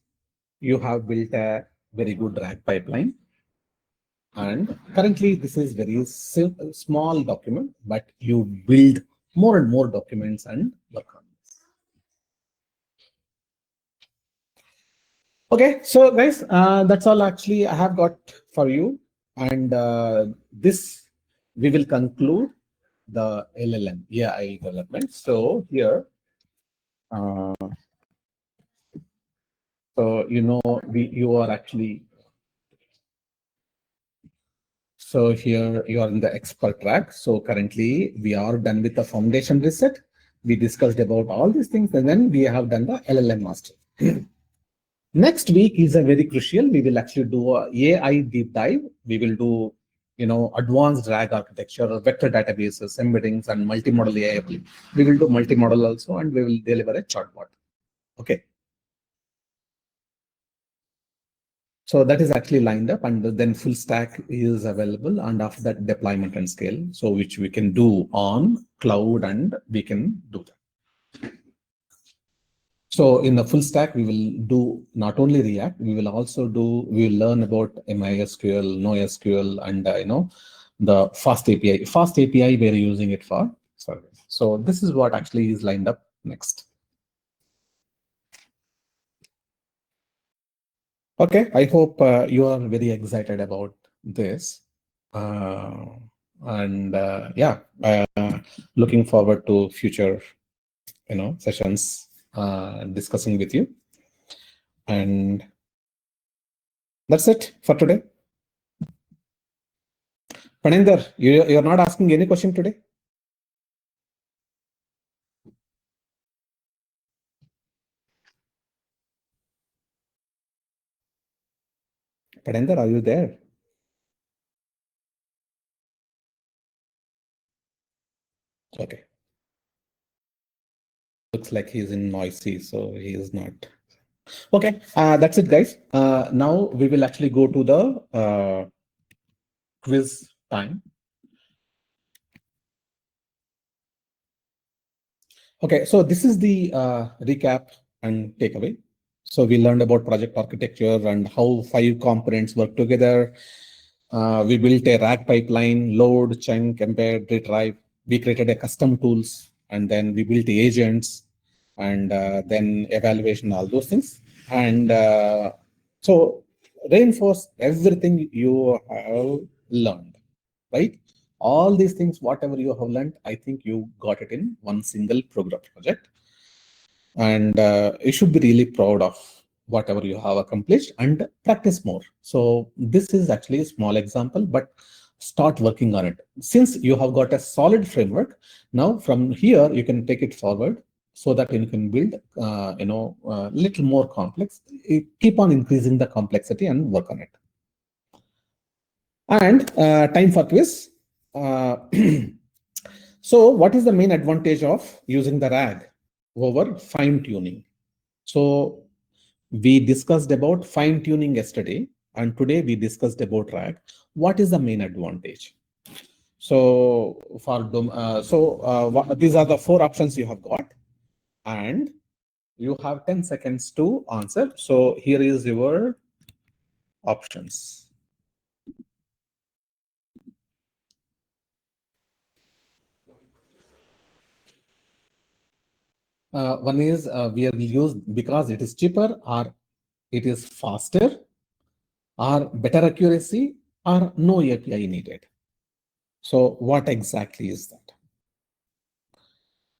You have built a very good RAG pipeline. And currently, this is very small document, but you build more and more documents and work on this. Okay, so guys, that's all actually I have got for you. And this, we will conclude the LLM AI development. So here, so you are actually, so here you are in the expert track. So currently we are done with the foundation reset. We discussed about all these things, and then we have done the LLM master. Next week is a very crucial. We will actually do a AI deep dive. We will do, advanced RAG architecture, vector databases, embeddings, and multimodal AI. We will do multimodal also, and we will deliver a chatbot. Okay. So that is actually lined up, and then full stack is available, and after that deployment and scale, so which we can do on cloud, and we can do that. So in the full stack, we will do not only React, we will also we will learn about MySQL, NoSQL, and the Fast API. Fast API, we're using it for service. So this is what actually is lined up next. Okay, I hope you are very excited about this. And yeah, looking forward to future sessions discussing with you. And that's it for today. Paninder, you're not asking any question today? Paninder, are you there? Okay. Looks like he's in noisy, so he is not. Okay, that's it, guys. Now we will actually go to the quiz time. Okay, so this is the recap and takeaway. So we learned about project architecture and how 5 components work together. We built a RAG pipeline, load, chunk, embed, retrieve. We created a custom tools, and then we built the agents, and then evaluation, all those things. And so reinforce everything you have learned, right? All these things, whatever you have learned, I think you got it in one single program project. And you should be really proud of whatever you have accomplished and practice more. So this is actually a small example, but start working on it. Since you have got a solid framework, now from here you can take it forward so that you can build little more complex. Keep on increasing the complexity and work on it. And time for quiz. So what is the main advantage of using the RAG over fine tuning? So we discussed about fine tuning yesterday, and today we discussed about RAG. What is the main advantage? So these are the 4 options you have got, and you have 10 seconds to answer. So here is your options. One is we are used because it is cheaper, or it is faster, or better accuracy, or no API needed. So what exactly is that?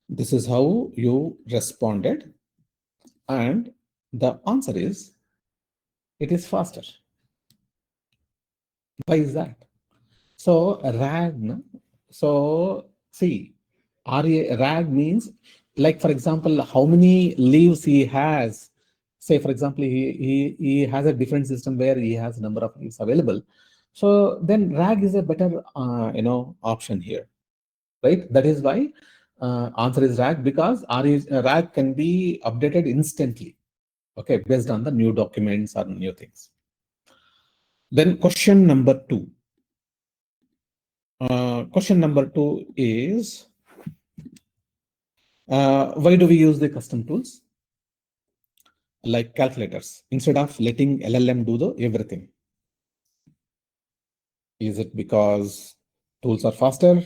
This is how you responded. And the answer is, it is faster. Why is that? So RAG, so see, RAG means, like for example, how many leaves he has. Say for example, he has a different system where he has a number of leaves available. So then RAG is a better option here, right? That is why answer is RAG, because RAG can be updated instantly, okay, based on the new documents or new things. Then question number 2. Question number 2 is, why do we use the custom tools like calculators instead of letting LLM do the everything? Is it because tools are faster,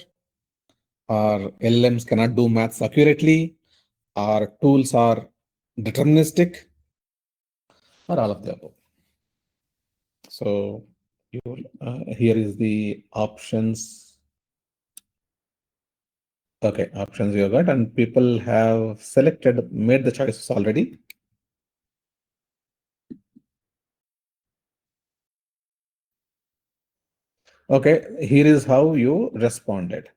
or LLMs cannot do maths accurately, or tools are deterministic, or all of the above? So here is the options. Okay, options you got, and people have made the choices already. Okay, here is how you responded.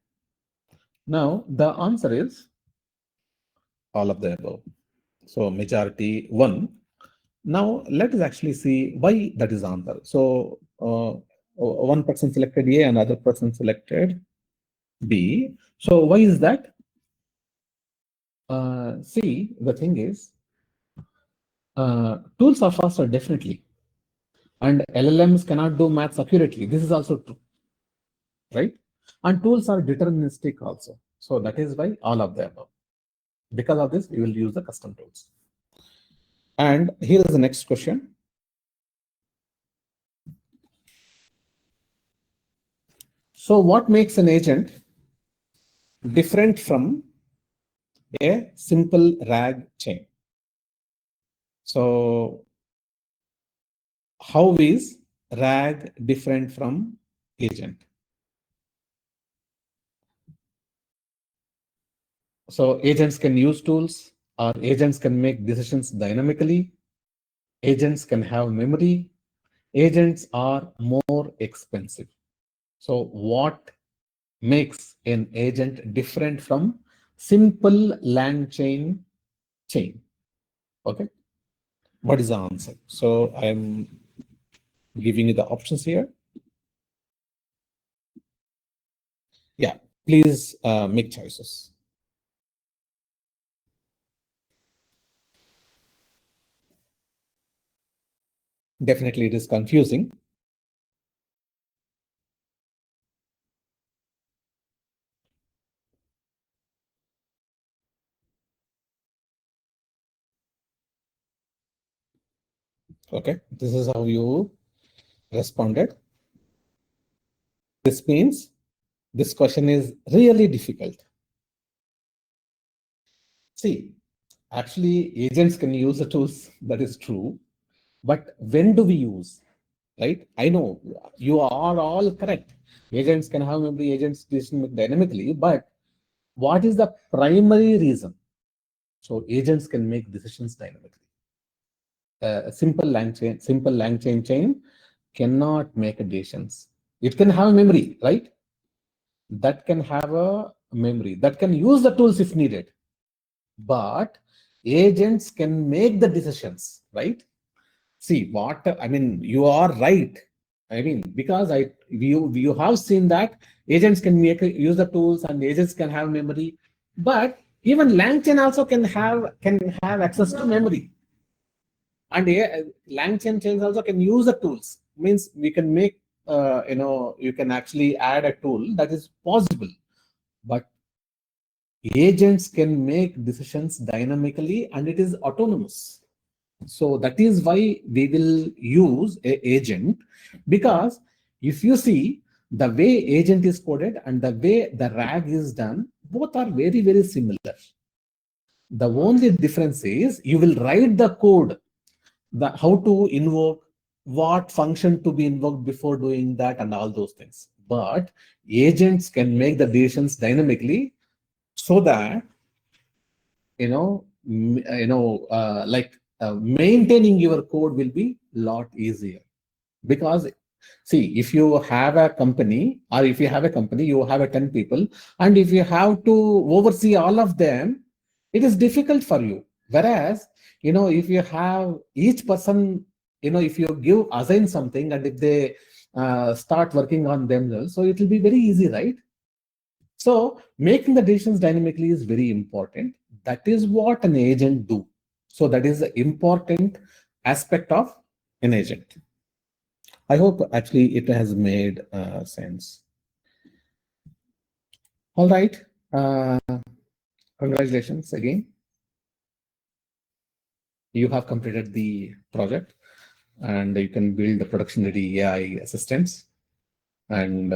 Now the answer is all of the above. So majority 1. Now let us actually see why that is answer. So one person selected A, and other person selected B. So why is that? See, the thing is, tools are faster, definitely, and LLMs cannot do maths accurately. This is also true, right? And tools are deterministic also. So that is why all of the above. Because of this, we will use the custom tools. And here is the next question. So what makes an agent different from a simple RAG chain? So how is RAG different from agent? So agents can use tools, or agents can make decisions dynamically. Agents can have memory. Agents are more expensive. So what makes an agent different from simple LangChain chain? Okay, what is the answer? So I'm giving you the options here. Yeah, please make choices. Definitely it is confusing. Okay, this is how you responded. This means this question is really difficult. See, actually agents can use the tools, that is true. But when do we use? right? I know you are all correct. Agents can have memory, agents decision make dynamically, but what is the primary reason? So agents can make decisions dynamically. A simple LangChain chain cannot make decisions. It can have memory, right? That can have a memory that can use the tools if needed, but agents can make the decisions, right? See what I mean. You are right. I mean, because you have seen that agents can make use the tools and agents can have memory, but even LangChain also can have access to memory, and LangChain chains also can use the tools. Means we can make you can actually add a tool that is possible, but agents can make decisions dynamically and it is autonomous. So that is why we will use a agent, because if you see the way agent is coded and the way the RAG is done, both are very, very similar. The only difference is you will write the code, the how to invoke, what function to be invoked before doing that, and all those things. But agents can make the decisions dynamically, so that maintaining your code will be lot easier. Because see, if you have a company, or if you have a company, you have a 10 people, and if you have to oversee all of them, it is difficult for you. Whereas, if you have each person, if you assign something, and if they start working on themselves, so it will be very easy, right? So making the decisions dynamically is very important. That is what an agent do. So that is the important aspect of an agent. I hope actually it has made sense. All right. Congratulations again. You have completed the project and you can build the production ready AI assistants. And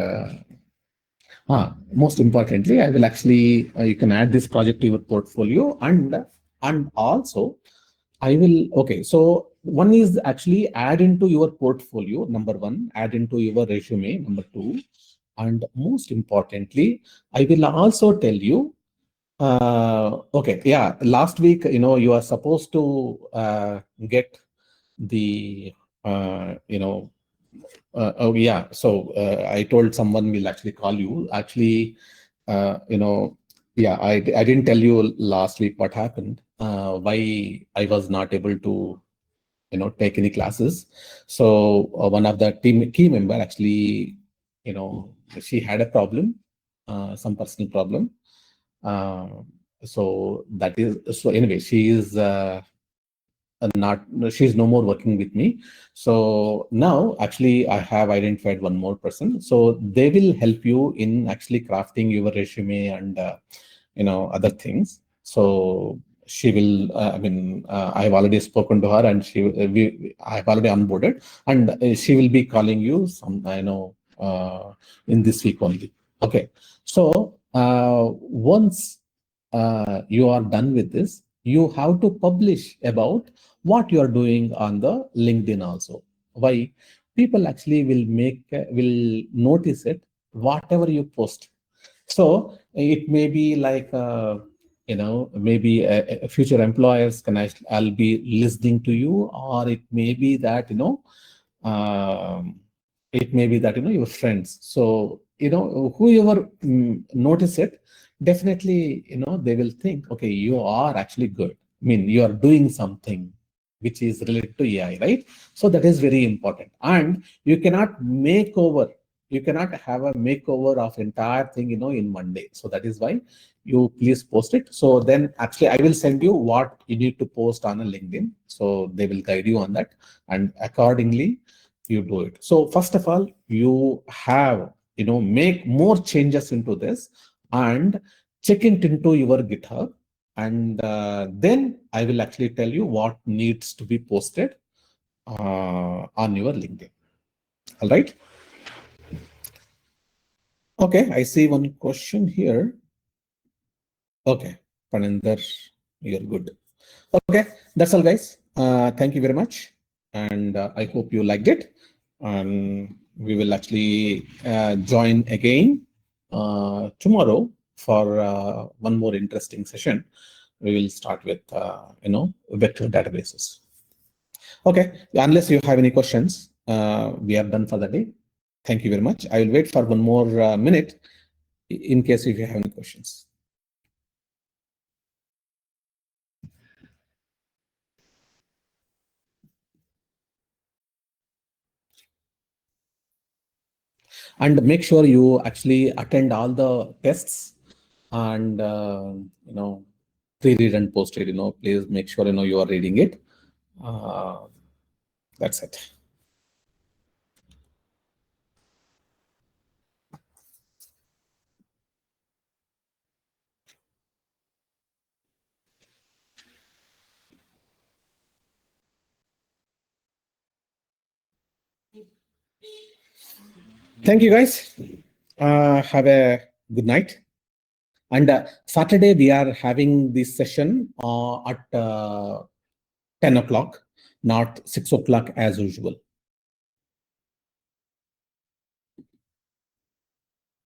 most importantly, I will actually, you can add this project to your portfolio, and also I will, okay, so one is actually add into your portfolio, number one, add into your resume, number two, and most importantly, I will also tell you, okay, yeah, last week, you are supposed to get the, oh yeah, so I told someone will actually call you. Actually, yeah, I didn't tell you last week what happened, why I was not able to take any classes. So one of the team key member actually, she had a problem, some personal problem. Uh, so anyway, she is not she's no more working with me. So now actually I have identified one more person, so they will help you in actually crafting your resume and other things. So she will I've already spoken to her, and I've already onboarded, and she will be calling you in this week only. Okay, so once you are done with this, you have to publish about what you are doing on the LinkedIn also. Why? People actually will notice it, whatever you post. So it may be like maybe a future employers can I'll be listening to you, or it may be that um, your friends. So whoever notice it, definitely they will think, okay, you are actually good. I mean, you are doing something which is related to AI, right? So that is very important. And you cannot have a makeover of entire thing in one day. So that is why you please post it. So then actually I will send you what you need to post on a LinkedIn, so they will guide you on that, and accordingly you do it. So first of all, you have make more changes into this and check it into your GitHub, and then I will actually tell you what needs to be posted on your LinkedIn. All right. Okay, I see one question here. Okay, Paninder, you're good. Okay, that's all, guys. Thank you very much, and I hope you liked it. and we will actually join again tomorrow for one more interesting session. We will start with vector databases. Okay, unless you have any questions, we are done for the day. Thank you very much. I will wait for one more minute in case if you have any questions. And make sure you actually attend all the tests and pre-read and post-read. Please make sure you are reading it. That's it. Thank you, guys. Have a good night. And Saturday, we are having this session at 10 o'clock, not 6 o'clock as usual.